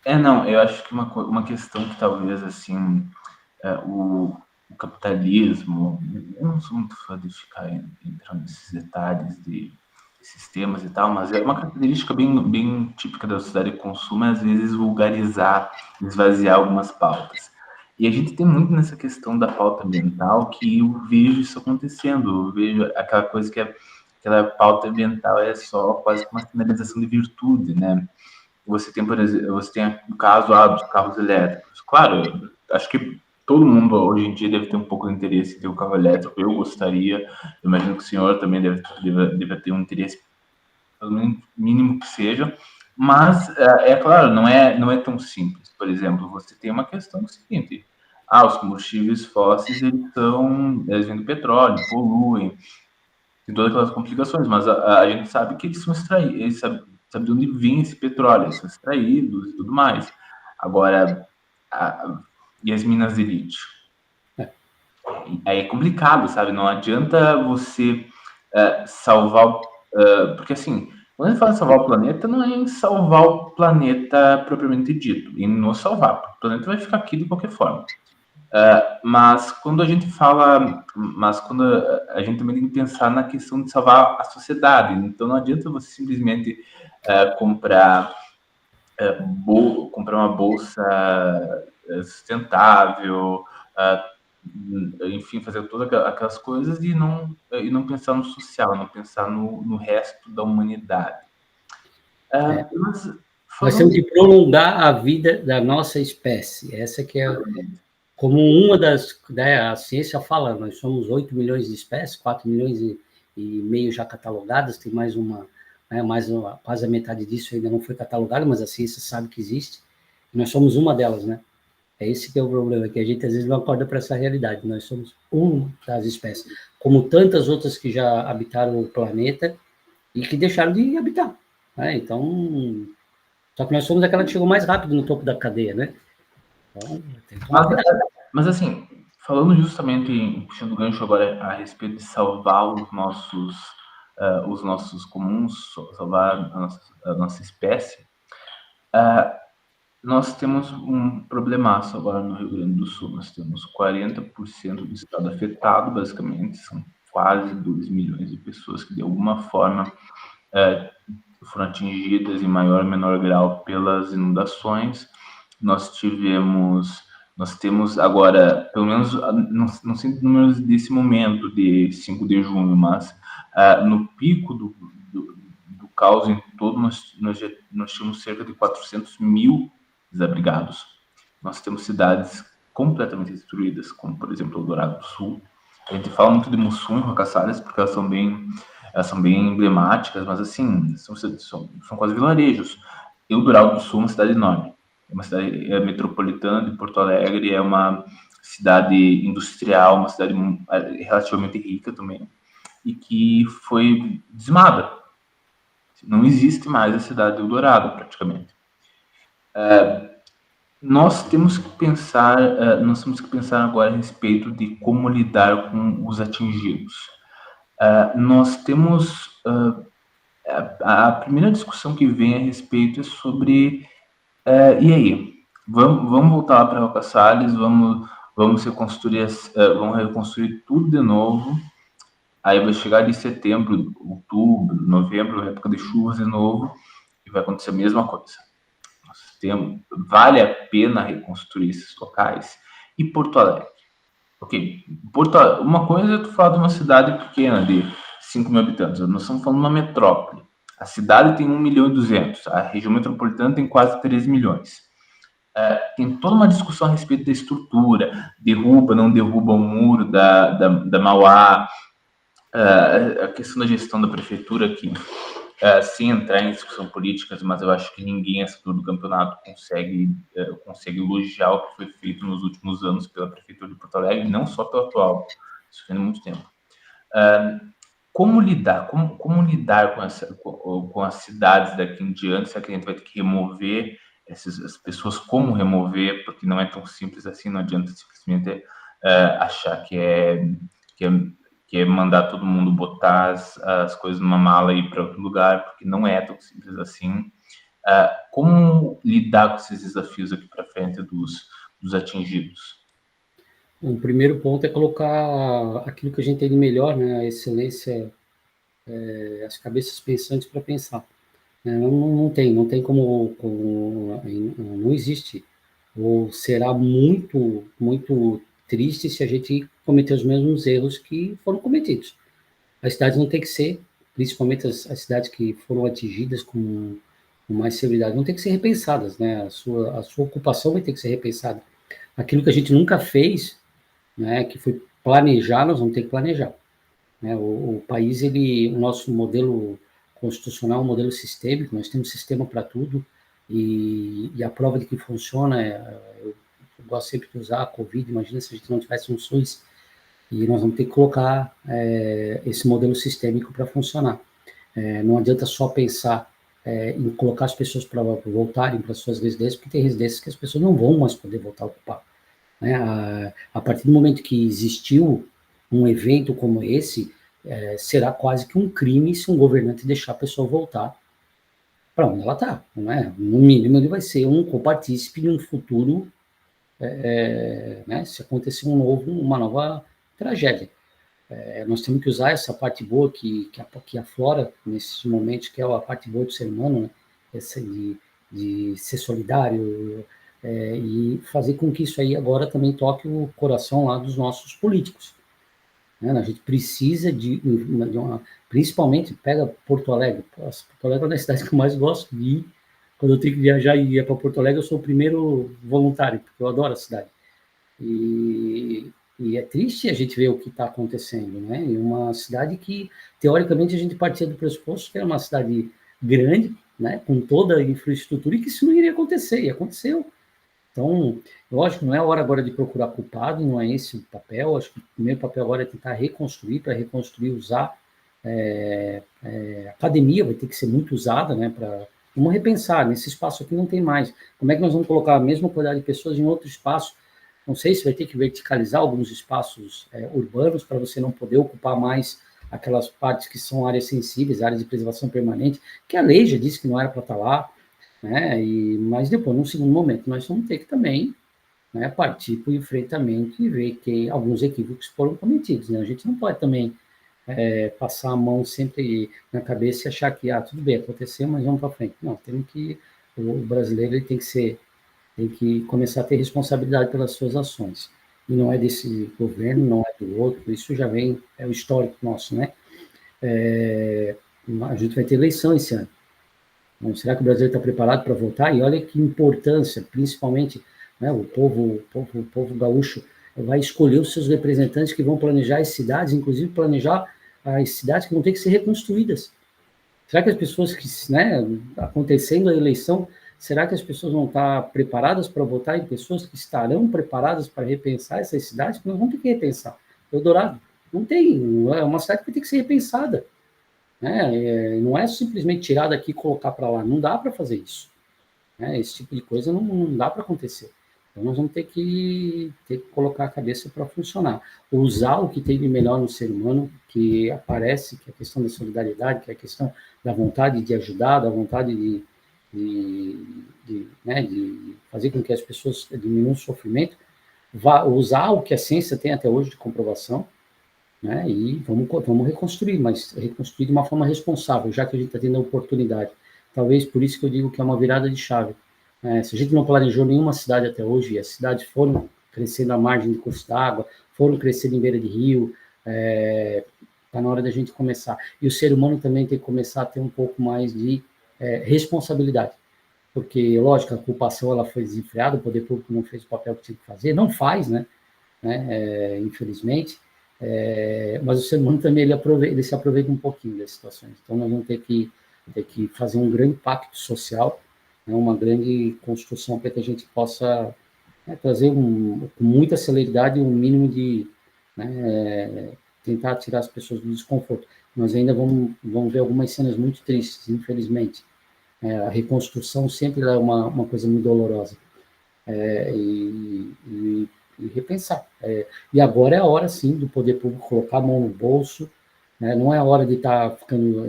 Não, eu acho que uma questão que talvez, assim, o capitalismo, eu não sou muito fã de ficar entrando nesses detalhes de sistemas e tal, mas é uma característica bem típica da sociedade de consumo, é às vezes vulgarizar, esvaziar algumas pautas. E a gente tem muito nessa questão da pauta ambiental que eu vejo isso acontecendo, eu vejo aquela coisa que aquela pauta ambiental é só quase uma sinalização de virtude, né? Você tem, por exemplo, você tem o caso dos carros elétricos. Claro, acho que todo mundo hoje em dia deve ter um pouco de interesse em ter um carro elétrico. Eu gostaria, eu imagino que o senhor também deve ter um interesse, pelo menos mínimo que seja. Mas, é claro, não é tão simples. Por exemplo, você tem uma questão seguinte. Os combustíveis fósseis, eles vêm do petróleo, poluem, tem todas aquelas complicações, mas a gente sabe que eles são extraídos, eles sabe de onde vem esse petróleo, eles são extraídos e tudo mais. Agora, e as minas de lítio? Aí é complicado, sabe? Não adianta você salvar. Porque assim, quando a gente fala de salvar o planeta, não é em salvar o planeta propriamente dito, em nos salvar, porque o planeta vai ficar aqui de qualquer forma. Mas quando a gente também tem que pensar na questão de salvar a sociedade. Então não adianta você simplesmente comprar uma bolsa sustentável, enfim, fazer todas aquelas coisas e não pensar no social, não pensar no resto da humanidade. Nós temos que prolongar a vida da nossa espécie. Essa que é como uma das... Né, a ciência fala, nós somos 8 milhões de espécies, 4 milhões e meio já catalogadas, tem mais uma, né, quase a metade disso ainda não foi catalogada, mas a ciência sabe que existe, e nós somos uma delas, né? É esse que é o problema, que a gente às vezes não acorda para essa realidade. Nós somos uma das espécies, como tantas outras que já habitaram o planeta e que deixaram de habitar. Né? Então, só que nós somos aquela que chegou mais rápido no topo da cadeia, né? Então, tem que tomar cuidado. Mas assim, falando justamente, puxando o gancho agora a respeito de salvar os nossos comuns, salvar a nossa espécie, nós temos um problemaço agora no Rio Grande do Sul. Nós temos 40% do estado afetado, basicamente, são quase 2 milhões de pessoas que de alguma forma foram atingidas em maior ou menor grau pelas inundações. Nós temos agora, pelo menos, não sei números desse momento, de 5 de junho, mas no pico do caos em todo, nós tínhamos cerca de 400 mil desabrigados. Nós temos cidades completamente destruídas, como, por exemplo, o Dourado do Sul. A gente fala muito de Mussum e Rocaçalhas, porque elas são bem emblemáticas, mas assim, são quase vilarejos. Eldorado do Sul é uma cidade enorme, é uma cidade metropolitana de Porto Alegre, é uma cidade industrial, uma cidade relativamente rica também, e que foi dizimada. Não existe mais a cidade de Eldorado, praticamente. Nós temos que pensar agora a respeito de como lidar com os atingidos. Nós temos a primeira discussão que vem a respeito é sobre e aí, vamos voltar lá para Roca Salles, vamos reconstruir tudo de novo. Aí vai chegar de setembro, outubro, novembro, época de chuvas de novo, e vai acontecer a mesma coisa. Vale a pena reconstruir esses locais? E Porto Alegre? Ok, uma coisa é tu falar de uma cidade pequena, de 5 mil habitantes, nós estamos falando de uma metrópole. A cidade tem 1.200.000, a região metropolitana tem quase 3 milhões. Tem toda uma discussão a respeito da estrutura, derruba, não derruba o muro da Mauá, a questão da gestão da prefeitura aqui, sem entrar em discussão políticas, mas eu acho que ninguém, essa altura do campeonato, consegue elogiar o que foi feito nos últimos anos pela prefeitura de Porto Alegre, não só pela atual, isso faz muito tempo. Como lidar com as cidades daqui em diante? Será que a gente vai ter que remover as pessoas? Como remover? Porque não é tão simples assim, não adianta simplesmente achar que é mandar todo mundo botar as coisas numa mala e ir para outro lugar, porque não é tão simples assim. Como lidar com esses desafios aqui para frente dos atingidos? O primeiro ponto é colocar aquilo que a gente tem de melhor, né, a excelência, as cabeças pensantes para pensar. Não tem como, não existe, ou será muito, muito triste se a gente cometer os mesmos erros que foram cometidos. As cidades não tem que ser, principalmente as cidades que foram atingidas com mais severidade, não tem que ser repensadas, né? A sua ocupação vai ter que ser repensada. Aquilo que a gente nunca fez, né, que foi planejar, nós vamos ter que planejar. Né? O país, o nosso modelo constitucional é um modelo sistêmico, nós temos sistema para tudo, e a prova de que funciona, eu gosto sempre de usar a Covid, imagina se a gente não tivesse um SUS, e nós vamos ter que colocar esse modelo sistêmico para funcionar. Não adianta só pensar em colocar as pessoas para voltarem para suas residências, porque tem residências que as pessoas não vão mais poder voltar a ocupar. Né? A partir do momento que existiu um evento como esse, será quase que um crime se um governante deixar a pessoa voltar para onde ela está. Né? No mínimo, ele vai ser um copartícipe de um futuro, né? Se acontecer uma nova tragédia. Nós temos que usar essa parte boa que aflora nesses momentos, que é a parte boa do ser humano, né? Essa de ser solidário, e fazer com que isso aí agora também toque o coração lá dos nossos políticos. Né? A gente precisa principalmente, pega Porto Alegre. Porto Alegre é uma das cidades que eu mais gosto de ir. Quando eu tenho que viajar e ir para Porto Alegre, eu sou o primeiro voluntário, porque eu adoro a cidade. E é triste a gente ver o que está acontecendo, né? Em uma cidade que, teoricamente, a gente partia do pressuposto que era uma cidade grande, né? Com toda a infraestrutura, e que isso não iria acontecer, e aconteceu. Então, lógico, não é hora agora de procurar culpado, não é esse o papel. Acho que o primeiro papel agora é tentar reconstruir, para reconstruir, usar. A academia vai ter que ser muito usada, né? Vamos repensar, nesse espaço aqui não tem mais. Como é que nós vamos colocar a mesma quantidade de pessoas em outro espaço? Não sei se vai ter que verticalizar alguns espaços urbanos para você não poder ocupar mais aquelas partes que são áreas sensíveis, áreas de preservação permanente, que a lei já disse que não era para estar lá, né? Mas depois, num segundo momento, nós vamos ter que também, né, partir para o enfrentamento e ver que alguns equívocos foram cometidos. Né? A gente não pode também passar a mão sempre na cabeça e achar que tudo bem, aconteceu, mas vamos para frente. Não, o brasileiro ele tem que começar a ter responsabilidade pelas suas ações. E não é desse governo, não é do outro, isso já vem, é o histórico nosso, né? A gente vai ter eleição esse ano. Então, será que o Brasil está preparado para votar? E olha que importância, principalmente, né, o povo gaúcho vai escolher os seus representantes que vão planejar as cidades, inclusive planejar as cidades que vão ter que ser reconstruídas. Será que as pessoas que, né, acontecendo a eleição, será que as pessoas vão estar preparadas para votar em pessoas que estarão preparadas para repensar essas cidades? Nós vamos ter que repensar. Eldorado, não tem, é uma cidade que vai ter que ser repensada. Né? Não é simplesmente tirar daqui e colocar para lá, não dá para fazer isso. Né? Esse tipo de coisa não dá para acontecer. Então, nós vamos ter que colocar a cabeça para funcionar. Usar o que tem de melhor no ser humano, que aparece, que é a questão da solidariedade, que é a questão da vontade de ajudar, da vontade de fazer com que as pessoas diminuam o sofrimento, usar o que a ciência tem até hoje de comprovação, né? E vamos reconstruir, mas reconstruir de uma forma responsável, já que a gente está tendo a oportunidade. Talvez por isso que eu digo que é uma virada de chave. Se a gente não planejou nenhuma cidade até hoje, e as cidades foram crescendo à margem de curso d'água, foram crescendo em beira de rio, Está na hora da gente começar. E o ser humano também tem que começar a ter um pouco mais de responsabilidade. Porque, lógico, a ocupação ela foi desenfreada, o poder público não fez o papel que tinha que fazer, não faz, né? Infelizmente. Mas o ser humano também ele se aproveita um pouquinho das situações. Então, nós vamos ter que fazer um grande pacto social, né, uma grande construção para que a gente possa trazer com muita celeridade um mínimo de tentar tirar as pessoas do desconforto. Nós ainda vamos ver algumas cenas muito tristes, infelizmente. A reconstrução sempre é uma coisa muito dolorosa. E repensar. E agora é a hora, sim, do poder público colocar a mão no bolso, né? Não é a hora de estar ficando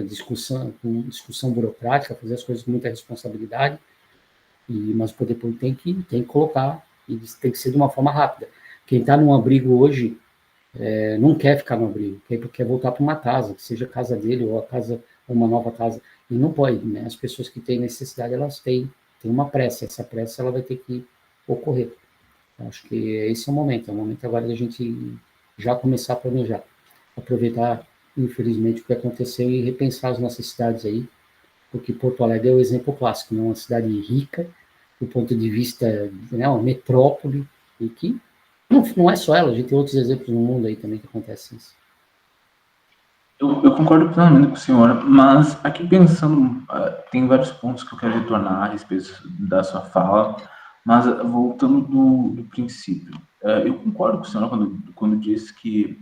com discussão burocrática, fazer as coisas com muita responsabilidade, mas o poder público tem que colocar, e tem que ser de uma forma rápida. Quem está num abrigo hoje não quer ficar no abrigo, quer voltar para uma casa, que seja a casa dele ou uma nova casa, e não pode, né? As pessoas que têm necessidade, elas têm uma pressa, essa pressa ela vai ter que ocorrer. Acho que esse é o momento agora da gente já começar a planejar, aproveitar, infelizmente, o que aconteceu e repensar as nossas cidades aí, porque Porto Alegre é o exemplo clássico, né? Uma cidade rica, do ponto de vista, né, uma metrópole, e que não é só ela, a gente tem outros exemplos no mundo aí também que acontece isso. Eu concordo plenamente com o senhor, mas aqui pensando, tem vários pontos que eu quero retornar a respeito da sua fala, mas voltando do princípio. Eu concordo com o senhor quando diz que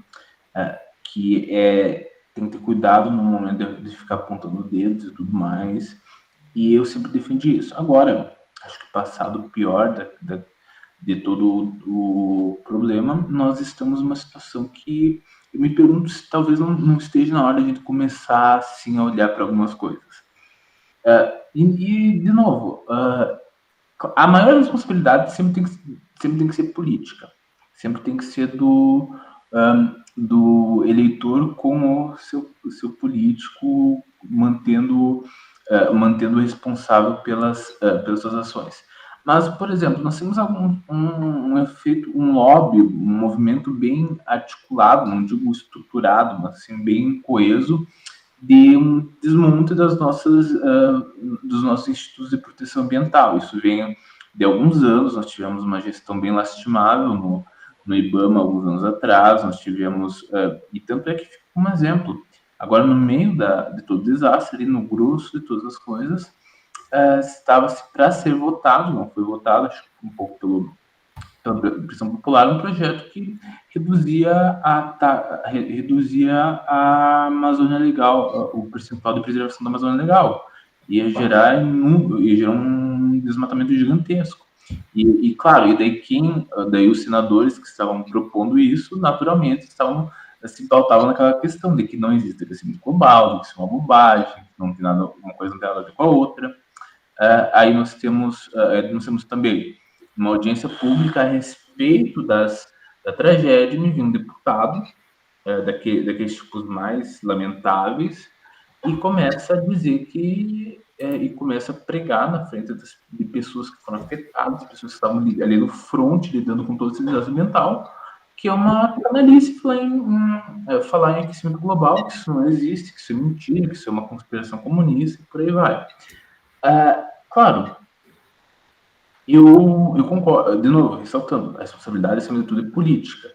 tem que ter cuidado no momento de ficar apontando dedos e tudo mais, e eu sempre defendi isso. Agora, acho que passado o pior de todo o problema, nós estamos numa situação que eu me pergunto se talvez não esteja na hora de a gente começar assim, a olhar para algumas coisas. De novo, a maior responsabilidade sempre tem que ser política, sempre tem que ser do eleitor com o seu político mantendo responsável pelas suas ações. Mas, por exemplo, nós temos um efeito, um lobby, um movimento bem articulado, não digo estruturado, mas assim, bem coeso, de um desmonte dos nossos institutos de proteção ambiental. Isso vem de alguns anos, nós tivemos uma gestão bem lastimável no IBAMA alguns anos atrás, nós tivemos, e tanto é que fica como exemplo, agora no meio de todo o desastre, ali no grosso de todas as coisas, estava-se para ser votado, não foi votado, acho que um pouco pela pressão popular, um projeto que reduzia a Amazônia Legal, o percentual de preservação da Amazônia Legal. Ia gerar um desmatamento gigantesco. E claro, daí os senadores que estavam propondo isso, naturalmente, se pautavam naquela questão de que não existe aquecimento global, de que isso é uma bobagem, que não tem nada, uma coisa não tem nada a ver com a outra. Aí nós temos também uma audiência pública a respeito da tragédia, me viu um deputado daqueles tipos mais lamentáveis e começa a dizer e começa a pregar na frente de pessoas que foram afetadas, pessoas que estavam ali no front lidando com todo esse desastre ambiental, que é uma canalice falar em aquecimento global, que isso não existe, que isso é mentira, que isso é uma conspiração comunista e por aí vai. Claro, eu concordo, de novo, ressaltando, a responsabilidade, acima de tudo, é política.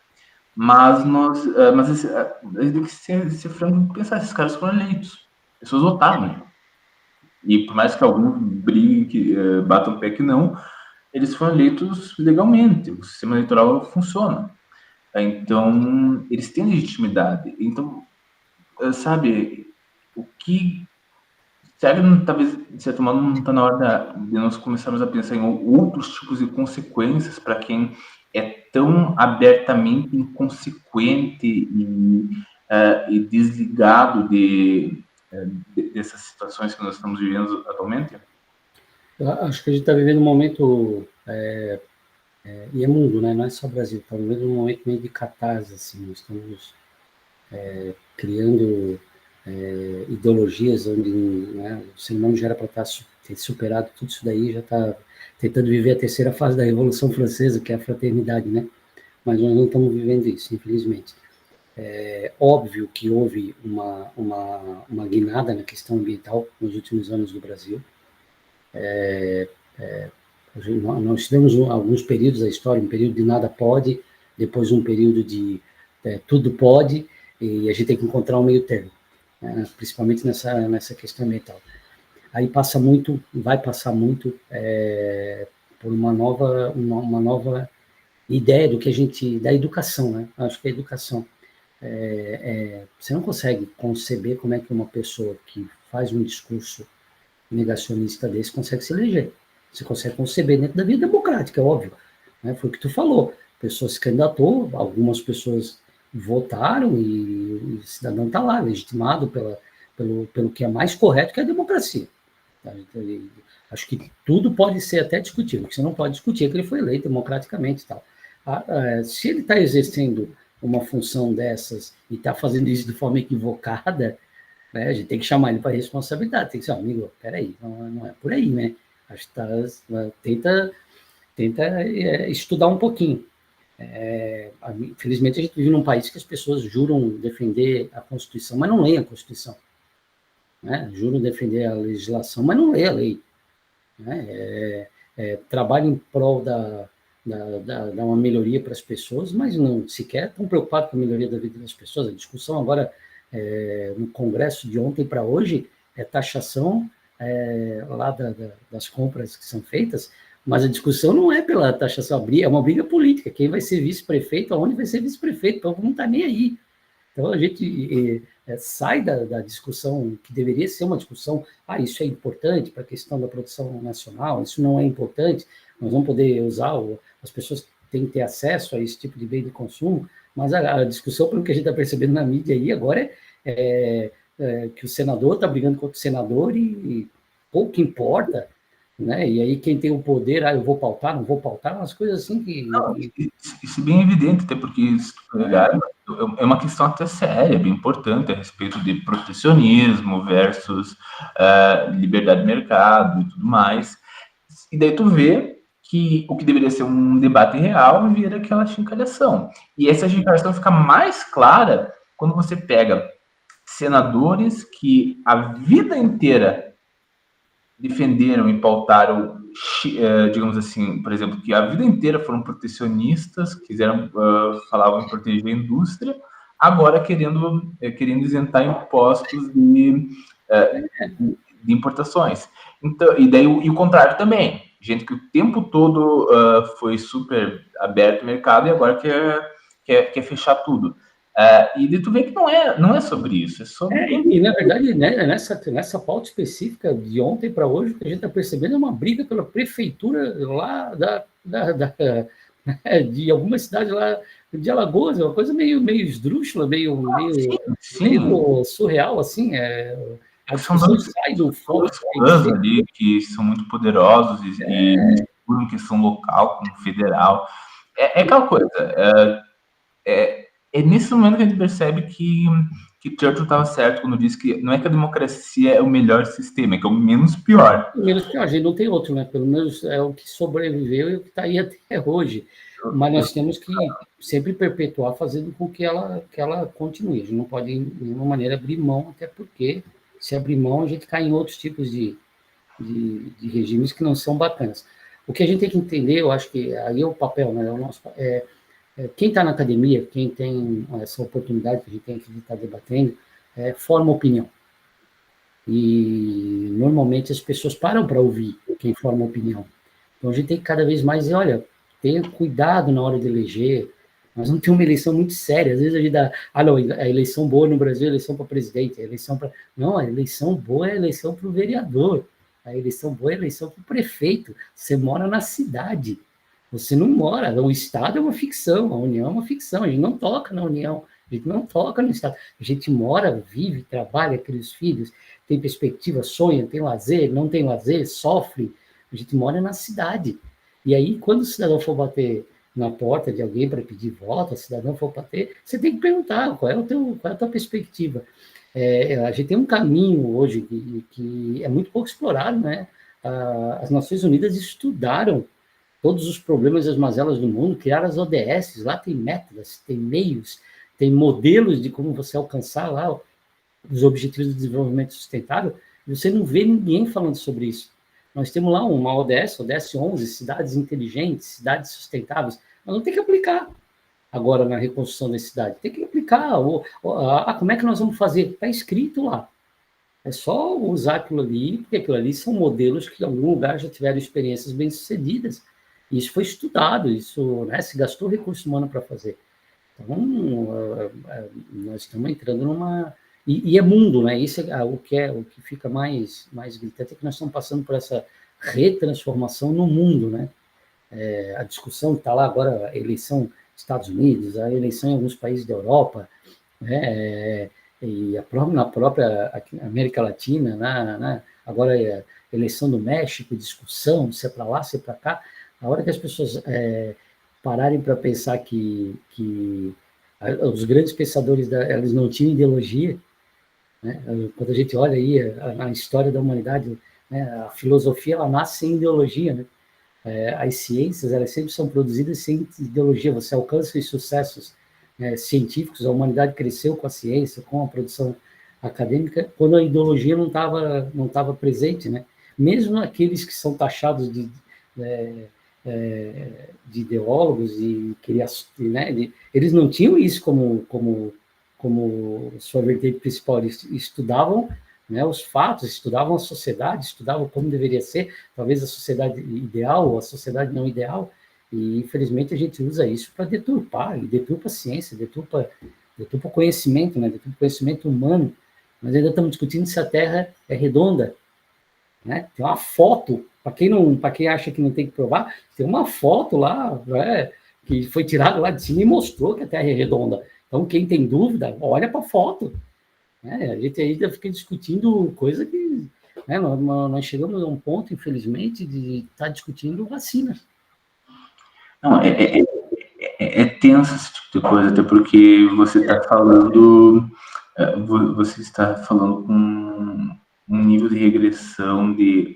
Mas a gente tem que ser franco e pensar, esses caras foram eleitos, pessoas votaram, né? E por mais que alguns briguem, batam o pé que não, eles foram eleitos legalmente, o sistema eleitoral funciona. Então, eles têm legitimidade. Então, sabe, o que... Será que talvez, de certo modo, não está na hora de nós começarmos a pensar em outros tipos de consequências para quem é tão abertamente inconsequente e desligado dessas situações que nós estamos vivendo atualmente? Eu acho que a gente está vivendo um momento, e é mundo, né? Não é só Brasil, está vivendo um momento meio de catarse, assim, nós estamos criando ideologias onde, né, o ser humano já era para ter superado tudo isso daí, já está tentando viver a terceira fase da Revolução Francesa, que é a fraternidade, né? Mas nós não estamos vivendo isso, infelizmente. É óbvio que houve uma guinada na questão ambiental nos últimos anos do Brasil. Nós tivemos alguns períodos da história, um período de nada pode, depois um período de tudo pode, e a gente tem que encontrar um meio termo, né, principalmente nessa questão ambiental. Aí vai passar muito por uma nova ideia do que da educação, né? Acho que a educação, você não consegue conceber como é que uma pessoa que faz um discurso negacionista desse consegue se eleger. Você consegue conceber dentro da vida democrática, é óbvio. Né? Foi o que tu falou. A pessoa se candidatou, algumas pessoas votaram e o cidadão está lá, legitimado pelo que é mais correto, que é a democracia. Tá? Acho que tudo pode ser até discutido. O que você não pode discutir é que ele foi eleito democraticamente e tal. Se ele está exercendo uma função dessas e está fazendo isso de forma equivocada, né, a gente tem que chamar ele para responsabilidade. Tem que ser, amigo, peraí, não é por aí, né? Acho que tenta estudar um pouquinho. Infelizmente, a gente vive num país que as pessoas juram defender a Constituição, mas não leem a Constituição. Né? Juram defender a legislação, mas não lê a lei. Né? Trabalha em prol da uma melhoria para as pessoas, mas não sequer estão preocupados com a melhoria da vida das pessoas. A discussão agora no Congresso de ontem para hoje é taxação lá das compras que são feitas, mas a discussão não é pela taxação, é uma briga política. Quem vai ser vice-prefeito, aonde vai ser vice-prefeito, então não está nem aí. Então a gente sai da discussão que deveria ser uma discussão, isso é importante para a questão da produção nacional, isso não é importante, nós vamos poder usar, as pessoas têm que ter acesso a esse tipo de bem de consumo, mas a discussão, pelo que a gente está percebendo na mídia aí agora, que o senador está brigando contra o senador e pouco importa, né? E aí quem tem o poder, eu vou pautar, não vou pautar, umas coisas assim que... Não, isso é bem evidente, até porque é uma questão até séria, bem importante, a respeito de protecionismo versus liberdade de mercado e tudo mais. E daí tu vê que o que deveria ser um debate real vira aquela chincalhação. E essa chincalhação fica mais clara quando você pega senadores que a vida inteira defenderam e pautaram, digamos assim, por exemplo, que a vida inteira foram protecionistas, falavam em proteger a indústria, agora querendo isentar impostos de importações. Então, e daí o contrário também, gente que o tempo todo foi super aberto o mercado e agora quer fechar tudo. E tu vê que não é sobre isso, é sobre... E na verdade, né, nessa pauta específica de ontem para hoje, o que a gente está percebendo é uma briga pela prefeitura lá de alguma cidade lá de Alagoas, uma coisa meio esdrúxula, meio surreal, assim, a discussão sai do foco. Dois ali que são muito poderosos e misturam questão local com federal. É aquela coisa, é nesse momento que a gente percebe que Churchill estava certo quando disse que não é que a democracia é o melhor sistema, é que é o menos pior. O menos pior, a gente não tem outro, né? Pelo menos é o que sobreviveu e o que está aí até hoje. Mas nós temos que sempre perpetuar, fazendo com que ela continue. A gente não pode, de nenhuma maneira, abrir mão, até porque, se abrir mão, a gente cai em outros tipos de regimes que não são bacanas. O que a gente tem que entender, eu acho que aí é o papel, né? Quem está na academia, quem tem essa oportunidade que a gente tem que estar debatendo, forma opinião. E, normalmente, as pessoas param para ouvir quem forma opinião. Então, a gente tem que cada vez mais dizer, olha, tenha cuidado na hora de eleger. Nós vamos ter uma eleição muito séria. Às vezes a gente dá, não, a eleição boa no Brasil é a eleição para presidente, Não, a eleição boa é a eleição para o vereador. A eleição boa é a eleição para o prefeito. Você mora na cidade. Você não mora. O Estado é uma ficção, a União é uma ficção. A gente não toca na União, a gente não toca no Estado. A gente mora, vive, trabalha, cria os filhos, tem perspectiva, sonha, tem lazer, não tem lazer, sofre. A gente mora na cidade. E aí, quando o cidadão for bater na porta de alguém para pedir voto, o cidadão for bater, você tem que perguntar qual é a tua perspectiva. A gente tem um caminho hoje que é muito pouco explorado, né? As Nações Unidas estudaram todos os problemas e as mazelas do mundo, criaram as ODS, lá tem métodos, tem meios, tem modelos de como você alcançar lá os Objetivos de Desenvolvimento Sustentável, e você não vê ninguém falando sobre isso. Nós temos lá uma ODS 11, cidades inteligentes, cidades sustentáveis, mas não tem que aplicar agora na reconstrução da cidade. Tem que aplicar. Como é que nós vamos fazer? Está escrito lá. É só usar aquilo ali, porque aquilo ali são modelos que em algum lugar já tiveram experiências bem-sucedidas. Isso foi estudado, isso, né, se gastou recurso humano para fazer. Então, nós estamos entrando numa... E é mundo, né? Isso é o que fica mais gritante, é que nós estamos passando por essa retransformação no mundo, né? A discussão que está lá agora, a eleição nos Estados Unidos, a eleição em alguns países da Europa, né? E na própria América Latina, né? Agora a eleição do México, discussão, se é para lá, se é para cá. A hora que as pessoas pararem para pensar que os grandes pensadores eles não tinham ideologia, né? Quando a gente olha aí a história da humanidade, né? A filosofia ela nasce sem ideologia, né? As ciências elas sempre são produzidas sem ideologia. Você alcança os sucessos científicos, a humanidade cresceu com a ciência, com a produção acadêmica, quando a ideologia não estava presente, né? Mesmo aqueles que são taxados de ideólogos e né, eles não tinham isso como sua vertente principal. Eles estudavam, né, os fatos, estudavam a sociedade, estudavam como deveria ser, talvez a sociedade ideal ou a sociedade não ideal, e infelizmente a gente usa isso para deturpar, e deturpa a ciência, deturpa o conhecimento, né, deturpa o conhecimento humano. Nós ainda estamos discutindo se a Terra é redonda, né? Tem uma foto, para quem acha que não tem que provar, tem uma foto lá, né, que foi tirada lá de cima e mostrou que a Terra é redonda. Então, quem tem dúvida, olha para a foto. Né? A gente ainda fica discutindo coisa que... Né, nós chegamos a um ponto, infelizmente, de estar discutindo vacina. Não, é tenso esse tipo de coisa, até porque você está falando com um nível de regressão de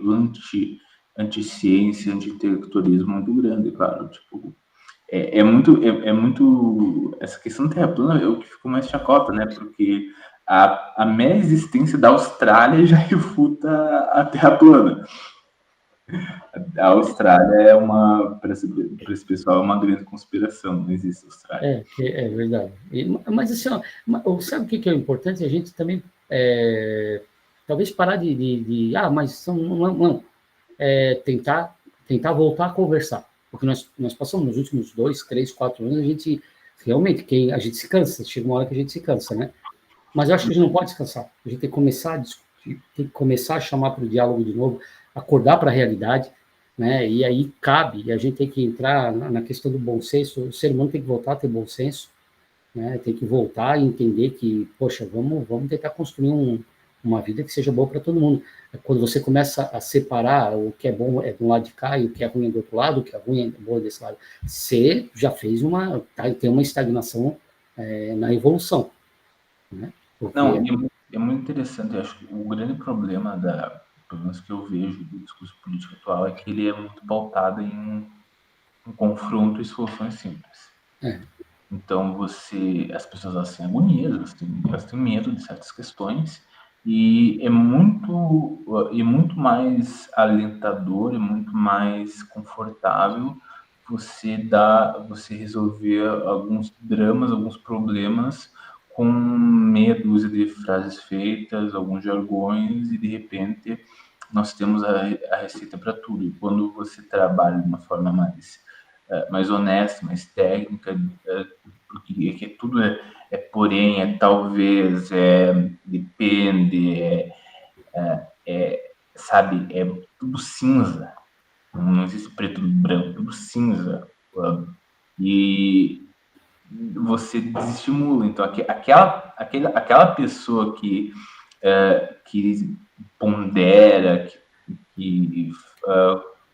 anti-ciência, anti-intelectualismo muito grande, claro. Tipo, é muito... Essa questão da Terra plana é o que ficou mais chacota, né? Porque a mera existência da Austrália já refuta a Terra plana. A Austrália para esse pessoal, é uma grande conspiração, não existe Austrália. É verdade. Mas assim, sabe o que é importante? A gente também, talvez parar mas não, tentar voltar a conversar. Porque nós passamos nos últimos 2, 3, 4 anos, a gente se cansa, chega uma hora que a gente se cansa, né? Mas eu acho que a gente não pode descansar. A gente tem que começar a discutir, tem que começar a chamar para o diálogo de novo, acordar para a realidade, né? E aí cabe, a gente tem que entrar na questão do bom senso. O ser humano tem que voltar a ter bom senso, né? Tem que voltar a entender que, poxa, vamos tentar construir uma vida que seja boa para todo mundo. Quando você começa a separar o que é bom é de um lado de cá e o que é ruim é do outro lado, o que é ruim é bom desse lado, você já fez tem uma estagnação na evolução, né? Porque... Não, é muito interessante. Eu acho que o grande problema pelo menos que eu vejo do discurso político atual, é que ele é muito pautado em confronto e soluções simples. Então, as pessoas elas têm agonia, elas têm medo de certas questões, e é muito mais alentador, é muito mais confortável você resolver alguns dramas, alguns problemas com meia dúzia de frases feitas, alguns jargões, e de repente nós temos a receita para tudo. E quando você trabalha de uma forma mais honesta, mais técnica, porque tudo porém, talvez, depende, sabe, é tudo cinza. Não existe preto e branco, tudo cinza. E você desestimula. Então, aquela pessoa que pondera, que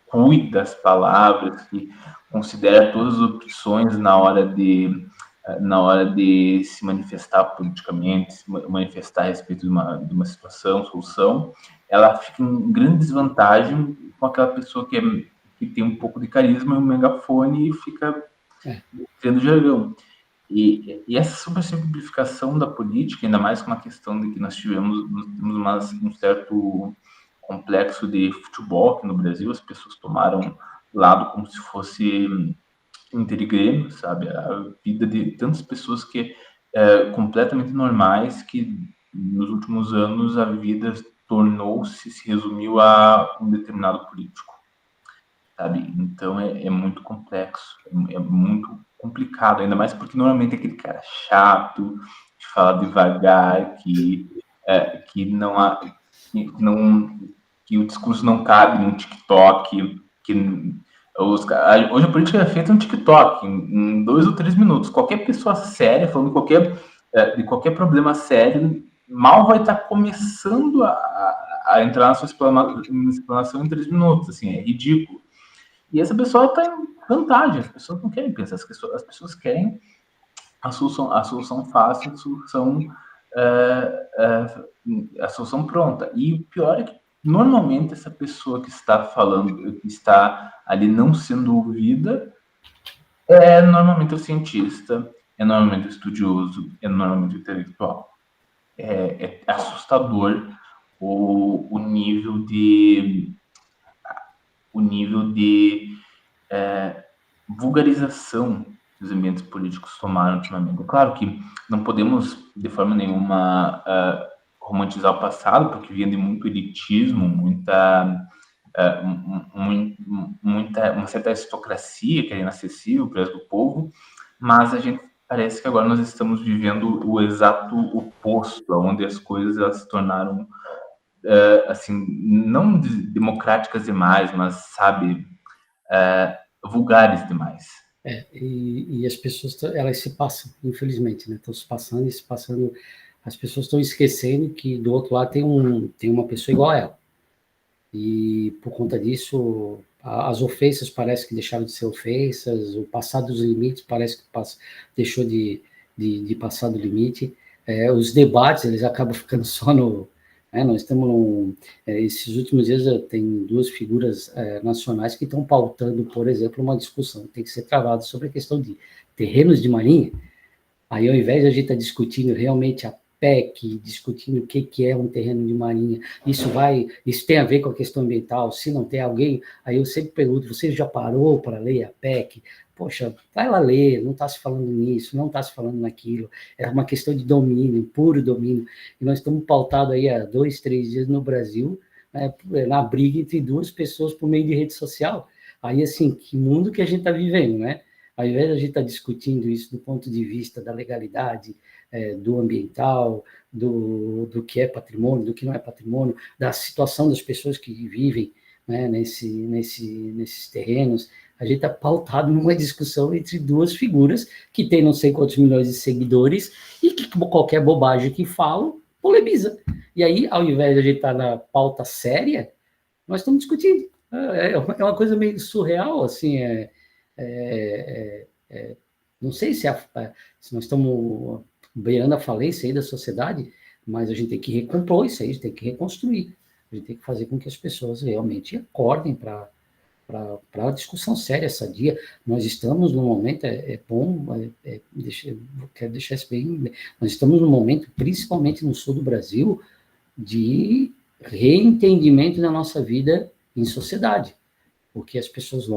cuida das palavras, que considera todas as opções na hora de se manifestar politicamente, se manifestar a respeito de uma situação, solução, ela fica em grande desvantagem com aquela pessoa que tem um pouco de carisma e um megafone e fica tendo jargão. E essa supersimplificação da política, ainda mais com uma questão de que nós temos um certo complexo de futebol aqui no Brasil, as pessoas tomaram lado como se fosse Inter e Grêmio, sabe? A vida de tantas pessoas que completamente normais, que nos últimos anos a vida se resumiu a um determinado político, sabe? Então é muito complexo, é muito complicado, ainda mais porque normalmente é aquele cara chato, que fala devagar, que não há, que não, que o discurso não cabe no TikTok, que hoje a política é feita no TikTok, em 2 ou 3 minutos. Qualquer pessoa séria, falando de qualquer problema sério, mal vai estar começando a entrar na sua explanação em 3 minutos. Assim, é ridículo. E essa pessoa está em vantagem, as pessoas não querem pensar, as pessoas querem a solução fácil, a solução pronta. E o pior é que normalmente essa pessoa que está falando, que está ali não sendo ouvida, é normalmente o cientista, é normalmente o estudioso, é normalmente o intelectual. É assustador o nível de vulgarização que os ambientes políticos tomaram ultimamente. É claro que não podemos, de forma nenhuma, romantizar o passado, porque vinha de muito elitismo, uma certa aristocracia que era inacessível para o povo, mas a gente parece que agora nós estamos vivendo o exato oposto, onde as coisas elas se tornaram assim, não democráticas demais, mas, sabe, vulgares demais. E as pessoas, elas se passam, infelizmente, né? Estão se passando e se passando. As pessoas estão esquecendo que do outro lado tem uma pessoa igual a ela. E por conta disso, as ofensas parece que deixaram de ser ofensas, o passar dos limites parece que deixou de passar do limite. Os debates, eles acabam ficando só no... Nós estamos esses últimos dias tem duas figuras nacionais que estão pautando, por exemplo, uma discussão que tem que ser travada sobre a questão de terrenos de marinha. Aí, ao invés de a gente estar discutindo realmente a PEC, discutindo o que é um terreno de marinha, isso tem a ver com a questão ambiental, se não tem alguém, aí eu sempre pergunto, você já parou para ler a PEC? Poxa, vai lá ler, não está se falando nisso, não está se falando naquilo, é uma questão de domínio, puro domínio, e nós estamos pautados aí há 2, 3 dias no Brasil, na briga entre duas pessoas por meio de rede social. Aí, assim, que mundo que a gente está vivendo, né? Ao invés de a gente estar discutindo isso do ponto de vista da legalidade, do ambiental, do que é patrimônio, do que não é patrimônio, da situação das pessoas que vivem, né, nesses terrenos, a gente está pautado numa discussão entre duas figuras que têm não sei quantos milhões de seguidores e que qualquer bobagem que falam, polemiza. E aí, ao invés de a gente estar na pauta séria, nós estamos discutindo. É uma coisa meio surreal, assim, não sei se nós estamos beirando a falência aí da sociedade, mas a gente tem que recompor isso aí, a gente tem que reconstruir. A gente tem que fazer com que as pessoas realmente acordem para a discussão séria, sadia. Nós estamos num momento, bom, quero deixar isso bem, nós estamos num momento, principalmente no sul do Brasil, de reentendimento da nossa vida em sociedade, porque as pessoas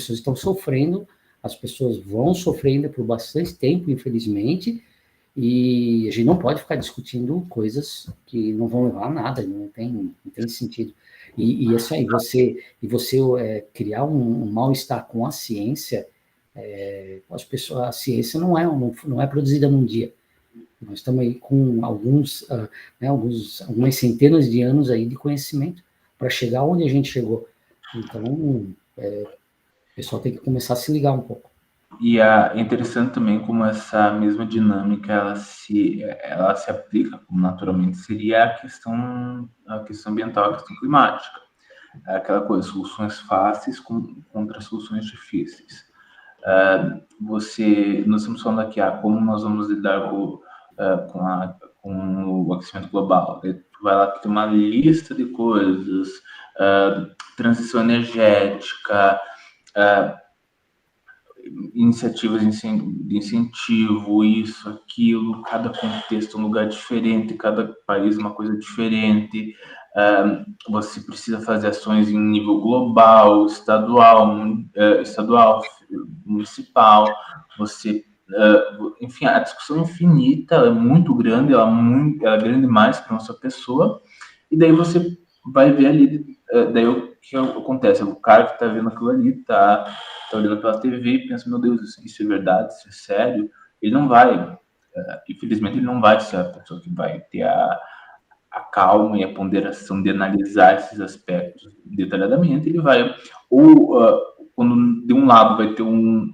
estão sofrendo, as pessoas vão sofrendo por bastante tempo, infelizmente, e a gente não pode ficar discutindo coisas que não vão levar a nada, não tem sentido. E isso aí, você criar um mal-estar com a ciência, a ciência não é produzida num dia. Nós estamos aí com algumas centenas de anos aí de conhecimento para chegar onde a gente chegou. Então, o pessoal tem que começar a se ligar um pouco. E é interessante também como essa mesma dinâmica ela se aplica, como naturalmente seria a questão ambiental, a questão climática. É aquela coisa, soluções fáceis contra soluções difíceis. Nós estamos falando aqui, como nós vamos lidar com o aquecimento global. Tu vai lá, tem uma lista de coisas, transição energética, iniciativas de incentivo, isso, aquilo, cada contexto é um lugar diferente, cada país uma coisa diferente. Você precisa fazer ações em nível global, estadual, municipal. Você, enfim, a discussão é infinita, ela é muito grande, ela é grande demais para nossa pessoa. E daí você vai ver ali, daí o que acontece? O cara que está vendo aquilo ali tá olhando pela TV e pensa, meu Deus, isso é verdade, isso é sério. Ele não vai, infelizmente, ele não vai ser a pessoa que vai ter a calma e a ponderação de analisar esses aspectos detalhadamente. Ele vai, ou quando de um lado vai ter um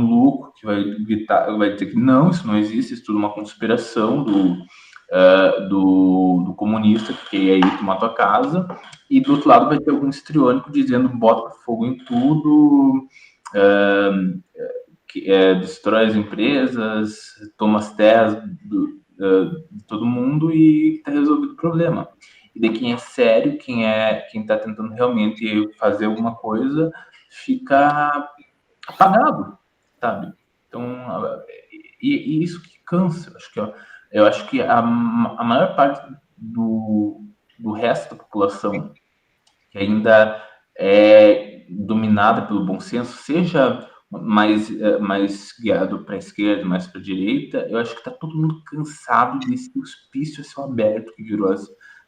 louco que vai gritar, vai dizer que não, isso não existe, isso é tudo uma conspiração do comunista que quer ir tomar tua casa, e do outro lado vai ter algum histriônico dizendo bota fogo em tudo, destrói as empresas, toma as terras de todo mundo e está resolvido o problema. E daí quem é sério, quem está tentando realmente fazer alguma coisa, fica apagado, sabe? Então, e isso que cansa. Eu acho que a maior parte do resto da população que ainda é dominada pelo bom senso, seja mais guiado para a esquerda, mais para a direita, eu acho que está todo mundo cansado desse hospício a céu aberto que virou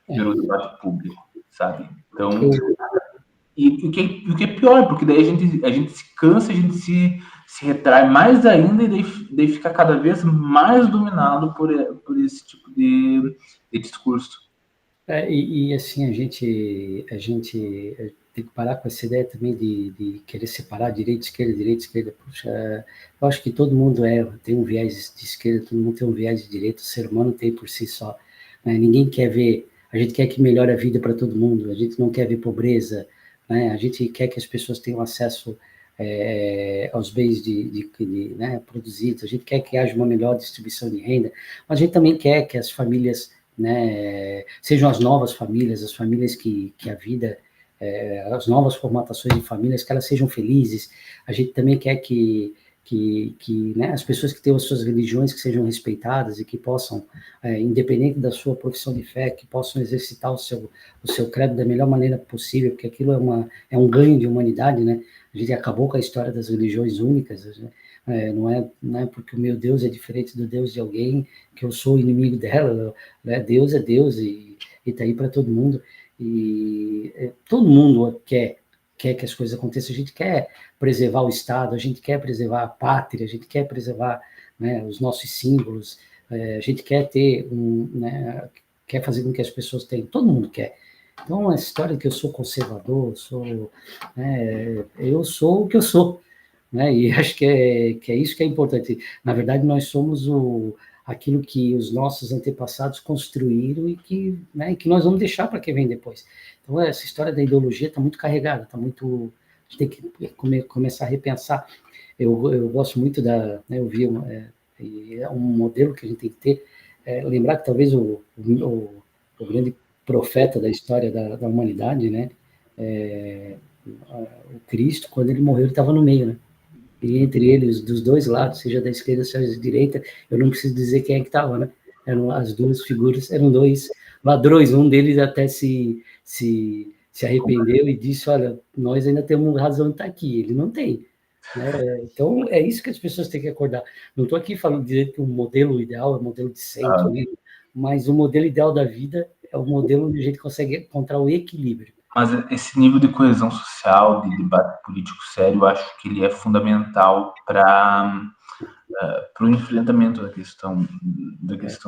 o debate público, sabe? Então, e o que é pior, porque daí a gente se cansa, a gente se retrai mais ainda e daí fica cada vez mais dominado por esse tipo de discurso. Assim, a gente tem que parar com essa ideia também de querer separar direita, esquerda, esquerda. Puxa, eu acho que todo mundo tem um viés de esquerda, todo mundo tem um viés de direita, o ser humano tem por si só. Né? Ninguém quer ver, a gente quer que melhore a vida para todo mundo, a gente não quer ver pobreza, né? A gente quer que as pessoas tenham acesso aos bens né, produzidos, a gente quer que haja uma melhor distribuição de renda, mas a gente também quer que as famílias, né, sejam as novas famílias, as famílias que a vida, as novas formatações de famílias, que elas sejam felizes. A gente também quer que né, as pessoas que tenham as suas religiões que sejam respeitadas e que possam, independente da sua profissão de fé, que possam exercitar o seu credo da melhor maneira possível, porque aquilo é um ganho de humanidade, né? A gente acabou com a história das religiões únicas, né? Não é porque o meu Deus é diferente do Deus de alguém que eu sou inimigo dela, né? Deus é Deus e está aí para todo mundo. E todo mundo quer que as coisas aconteçam. A gente quer preservar o Estado, a gente quer preservar a pátria, a gente quer preservar, né, os nossos símbolos, a gente quer ter né, quer fazer com que as pessoas tenham, todo mundo quer. Então, essa história que eu sou conservador, eu sou o que eu sou, né? E acho que é isso que é importante. Na verdade, nós somos aquilo que os nossos antepassados construíram e que, né, que nós vamos deixar para quem vem depois. Então, essa história da ideologia está muito carregada, está muito. A gente tem que começar a repensar. Eu gosto muito né, eu vi é um modelo que a gente tem que ter, lembrar que talvez o grande profeta da história da humanidade, né, o Cristo, quando ele morreu, ele estava no meio, né? E entre eles, dos dois lados, seja da esquerda, seja da direita, eu não preciso dizer quem é que estava, né? As duas figuras, eram dois ladrões, um deles até se arrependeu e disse, olha, nós ainda temos razão de estar aqui, ele não tem. Né? Então, é isso que as pessoas têm que acordar. Não estou aqui falando de dizer que o modelo ideal é o modelo de centro, né? Mas o modelo ideal da vida é o modelo onde a gente consegue encontrar o equilíbrio. Mas esse nível de coesão social, de debate político sério, eu acho que ele é fundamental para o enfrentamento da questão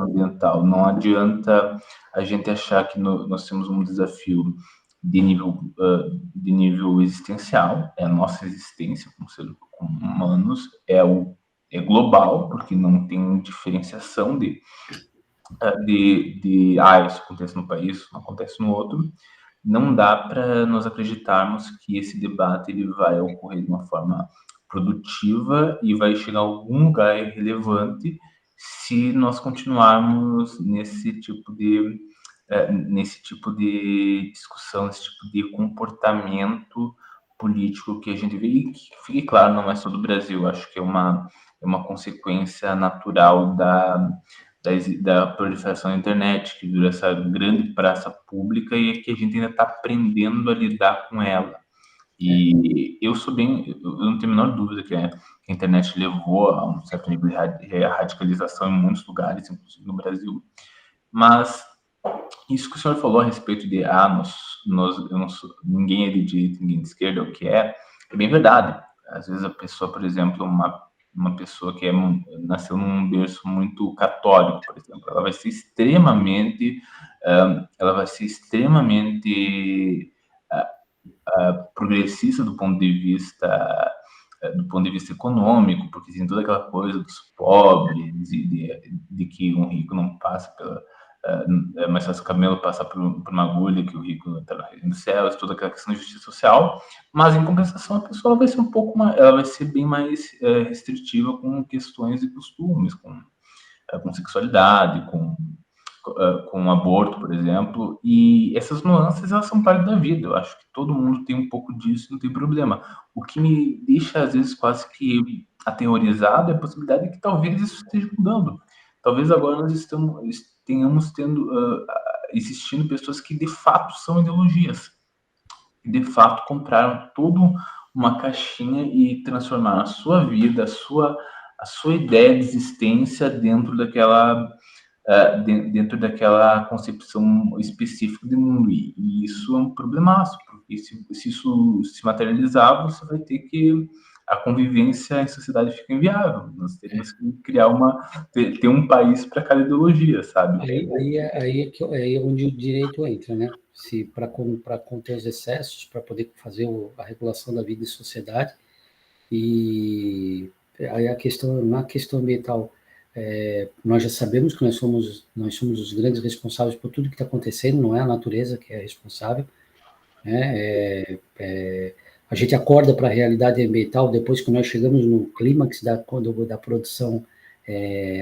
ambiental. Não adianta a gente achar que nós temos um desafio de nível existencial, é a nossa existência como seres humanos, é global, porque não tem diferenciação isso acontece no país, isso não acontece no outro. Não dá para nós acreditarmos que esse debate ele vai ocorrer de uma forma produtiva e vai chegar a algum lugar relevante se nós continuarmos nesse tipo de discussão, nesse tipo de comportamento político que a gente vê, e que fique claro, não é só do Brasil, acho que é uma consequência natural da proliferação da internet, que virou essa grande praça pública e é que a gente ainda está aprendendo a lidar com ela. E eu não tenho a menor dúvida que a internet levou a um certo nível de radicalização em muitos lugares, inclusive no Brasil, mas isso que o senhor falou a respeito de ninguém é de direita, ninguém de esquerda, o que é bem verdade. Às vezes a pessoa, por exemplo, uma pessoa que nasceu num berço muito católico, por exemplo, ela vai ser extremamente progressista do ponto de vista econômico, porque tem toda aquela coisa dos pobres e de que um rico não passa pela é mais fácil o camelo passar por uma agulha que o rico está no reino dos céus, toda aquela questão de justiça social, mas em compensação a pessoa vai ser ela vai ser bem mais restritiva com questões e costumes, com sexualidade, com aborto, por exemplo, e essas nuances, elas são parte da vida. Eu acho que todo mundo tem um pouco disso, não tem problema. O que me deixa, às vezes, quase que aterrorizado é a possibilidade de que talvez isso esteja mudando. Talvez agora nós tenhamos existindo pessoas que, de fato, são ideologias, que, de fato, compraram toda uma caixinha e transformaram a sua vida, a sua ideia de existência dentro daquela concepção específica de mundo. E isso é um problemaço, porque se isso se materializar, você vai ter que a convivência em sociedade fica inviável. Nós teremos que criar ter um país para cada ideologia, sabe? Aí é onde o direito entra, né? Se para conter os excessos, para poder fazer a regulação da vida em sociedade, e aí na questão ambiental, nós já sabemos que nós somos os grandes responsáveis por tudo que está acontecendo, não é a natureza que é responsável, né? A gente acorda para a realidade ambiental depois que nós chegamos no clímax da produção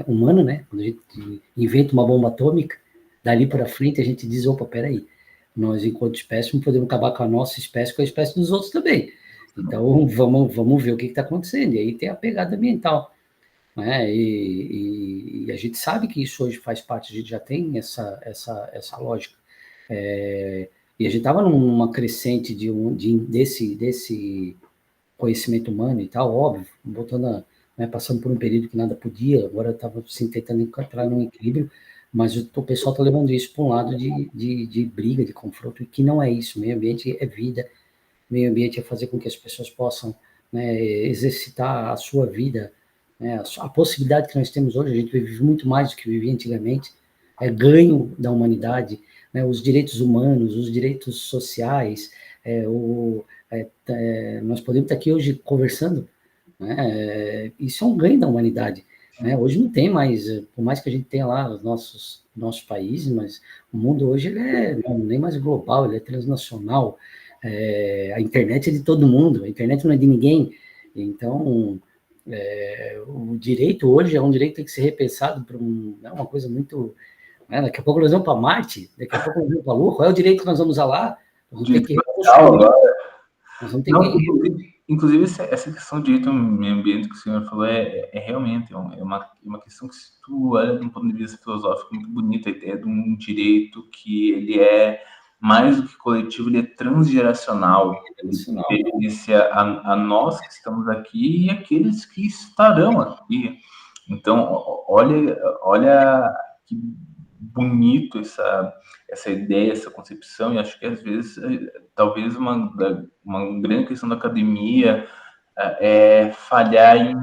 humana, né? Quando a gente inventa uma bomba atômica, dali para frente a gente diz, opa, peraí, nós enquanto espécie não podemos acabar com a nossa espécie, com a espécie dos outros também. Então vamos ver o que está acontecendo. E aí tem a pegada ambiental, né? E a gente sabe que isso hoje faz parte, a gente já tem essa lógica. E a gente estava numa crescente desse conhecimento humano e tal, óbvio, passando por um período que nada podia, agora estava assim, tentando encontrar um equilíbrio, mas o pessoal está levando isso para um lado de briga, de confronto, e que não é isso. Meio ambiente é vida, meio ambiente é fazer com que as pessoas possam, né, exercitar a sua vida, né, a possibilidade que nós temos hoje, a gente vive muito mais do que vivia antigamente, é ganho da humanidade, né, os direitos humanos, os direitos sociais, nós podemos estar aqui hoje conversando, né, isso é um ganho da humanidade. Né? Hoje não tem mais, por mais que a gente tenha lá os nossos países, mas o mundo hoje ele não nem mais global, ele é transnacional. A internet é de todo mundo, a internet não é de ninguém. Então, o direito hoje é um direito que tem que ser repensado para uma coisa muito... Né? Daqui a pouco nós vamos para Marte, daqui a pouco nós vamos para a Lua, qual é o direito que nós vamos usar lá? Nós vamos ter que reconstruir. Nós vamos ter Inclusive, essa questão de direito ao meio ambiente que o senhor falou realmente uma questão que, se tu olha de um ponto de vista filosófico, muito bonita, a ideia de um direito que ele é mais do que coletivo, ele é transgeracional. Ele pertence a nós que estamos aqui e aqueles que estarão aqui. Então, olha que bonito essa ideia, essa concepção, e acho que às vezes talvez uma grande questão da academia é falhar em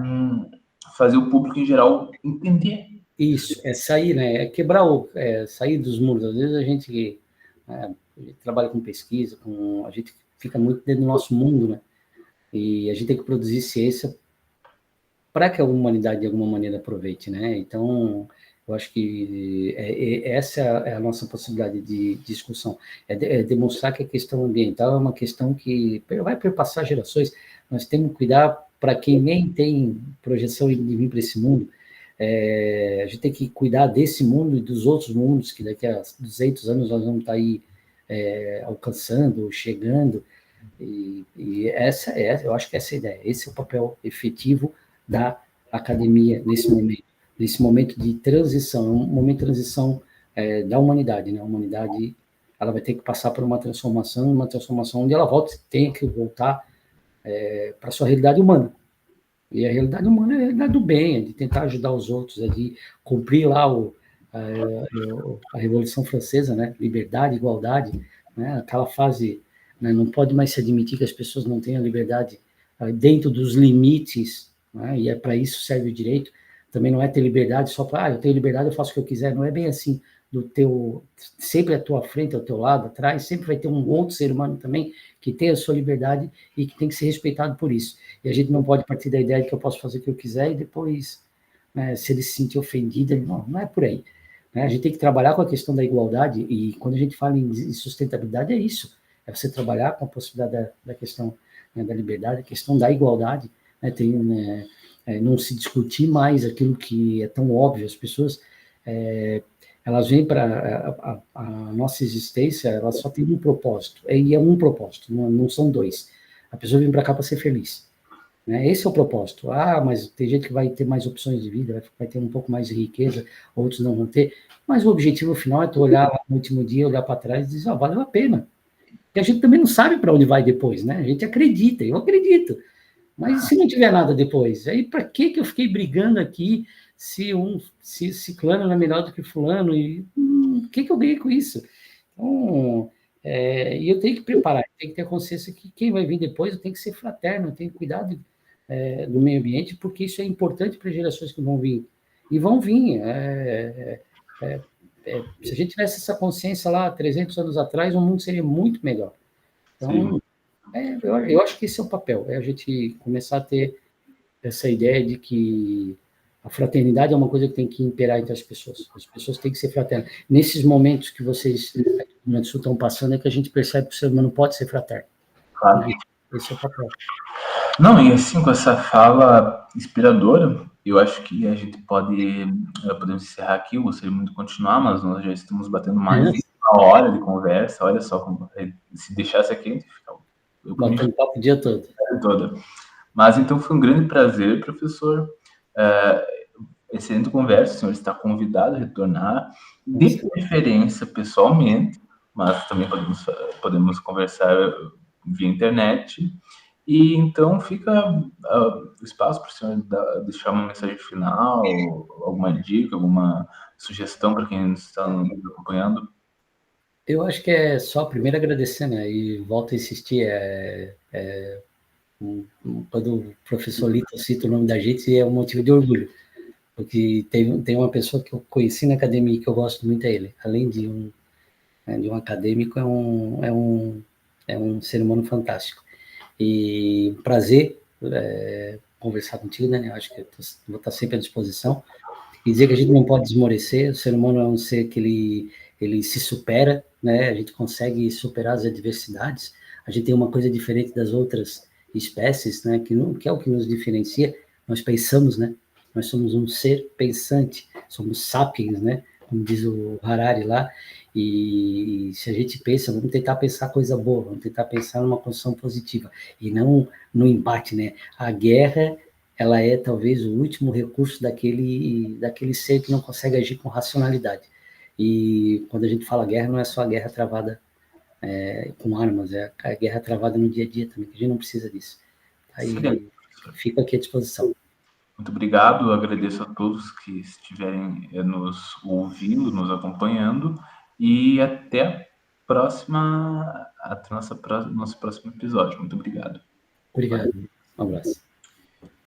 fazer o público em geral entender. Isso, é sair, né? É quebrar sair dos muros. Às vezes a gente trabalha com pesquisa, a gente fica muito dentro do nosso mundo, né? E a gente tem que produzir ciência para que a humanidade de alguma maneira aproveite, né? Então, eu acho que essa é a nossa possibilidade de discussão, demonstrar que a questão ambiental é uma questão que vai perpassar gerações. Nós temos que cuidar para quem nem tem projeção de vir para esse mundo. A gente tem que cuidar desse mundo e dos outros mundos que daqui a 200 anos nós vamos estar aí alcançando, chegando. E eu acho que essa é a ideia, esse é o papel efetivo da academia nesse momento de transição, um momento de transição da humanidade, né? A humanidade, ela vai ter que passar por uma transformação onde ela tem que voltar para a sua realidade humana. E a realidade humana é a realidade do bem, é de tentar ajudar os outros, é de cumprir lá a Revolução Francesa, né? Liberdade, igualdade, né? Aquela fase, né? Não pode mais se admitir que as pessoas não tenham liberdade dentro dos limites, né? E para isso serve o direito. Também não é ter liberdade só para, eu tenho liberdade, eu faço o que eu quiser. Não é bem assim. Sempre à tua frente, ao teu lado, atrás, sempre vai ter um outro ser humano também que tem a sua liberdade e que tem que ser respeitado por isso. E a gente não pode partir da ideia de que eu posso fazer o que eu quiser e depois, né, se ele se sentir ofendido, não é por aí. Né? A gente tem que trabalhar com a questão da igualdade, e quando a gente fala em sustentabilidade, é isso. É você trabalhar com a possibilidade da questão, né, da liberdade, a questão da igualdade, né, não se discutir mais aquilo que é tão óbvio. As pessoas, elas vêm para a nossa existência, elas só tem um propósito, e é um propósito, não são dois. A pessoa vem para cá para ser feliz. Né? Esse é o propósito. Mas tem gente que vai ter mais opções de vida, vai ter um pouco mais de riqueza, outros não vão ter. Mas o objetivo final é tu olhar lá no último dia, olhar para trás e dizer, valeu a pena. E a gente também não sabe para onde vai depois, né? A gente acredita, eu acredito. Mas e se não tiver nada depois? Aí para que eu fiquei brigando aqui se ciclano é melhor do que fulano? E o que eu ganhei com isso? Então, e eu tenho que preparar, tenho que ter consciência que quem vai vir depois eu tenho que ser fraterno, eu tenho que cuidar do meio ambiente, porque isso é importante para as gerações que vão vir. E vão vir. Se a gente tivesse essa consciência lá 300 anos atrás, o mundo seria muito melhor. Então, eu acho que esse é o papel, é a gente começar a ter essa ideia de que a fraternidade é uma coisa que tem que imperar entre as pessoas têm que ser fraternas. Nesses momentos que vocês estão passando, é que a gente percebe que o ser humano pode ser fraterno. Claro. Esse é o papel. Não, e assim, com essa fala inspiradora, eu acho que a gente podemos encerrar aqui. Eu gostaria muito de continuar, mas nós já estamos batendo mais de uma hora de conversa. Olha só, como se deixasse aqui, a gente fica batendo papo o dia todo. Mas então foi um grande prazer, professor. Excelente conversa, o senhor está convidado a retornar, de preferência pessoalmente, mas também podemos conversar via internet. E então fica o espaço para o senhor deixar uma mensagem final, alguma dica, alguma sugestão para quem está nos acompanhando. Eu acho que é só primeiro agradecer, né? E volto a insistir, quando o professor Lito cita o nome da gente, é um motivo de orgulho. Porque tem uma pessoa que eu conheci na academia que eu gosto muito, é ele. Além de um acadêmico, é um ser humano fantástico. E prazer conversar contigo, né? Eu acho que eu vou estar sempre à disposição. E dizer que a gente não pode desmorecer, o ser humano é um ser que ele se supera, né? A gente consegue superar as adversidades, a gente tem uma coisa diferente das outras espécies, né? Que é o que nos diferencia, nós pensamos, né? Nós somos um ser pensante, somos sapiens, né? Como diz o Harari lá, e se a gente pensa, vamos tentar pensar coisa boa, vamos tentar pensar numa construção positiva, e não no embate, né? A guerra, ela é talvez o último recurso daquele ser que não consegue agir com racionalidade. E quando a gente fala guerra, não é só a guerra travada com armas, é a guerra travada no dia a dia também, que a gente não precisa disso. Aí fica aqui à disposição. Muito obrigado, eu agradeço a todos que estiverem nos ouvindo, nos acompanhando, e até nosso próximo episódio. Muito obrigado. Obrigado. Um abraço.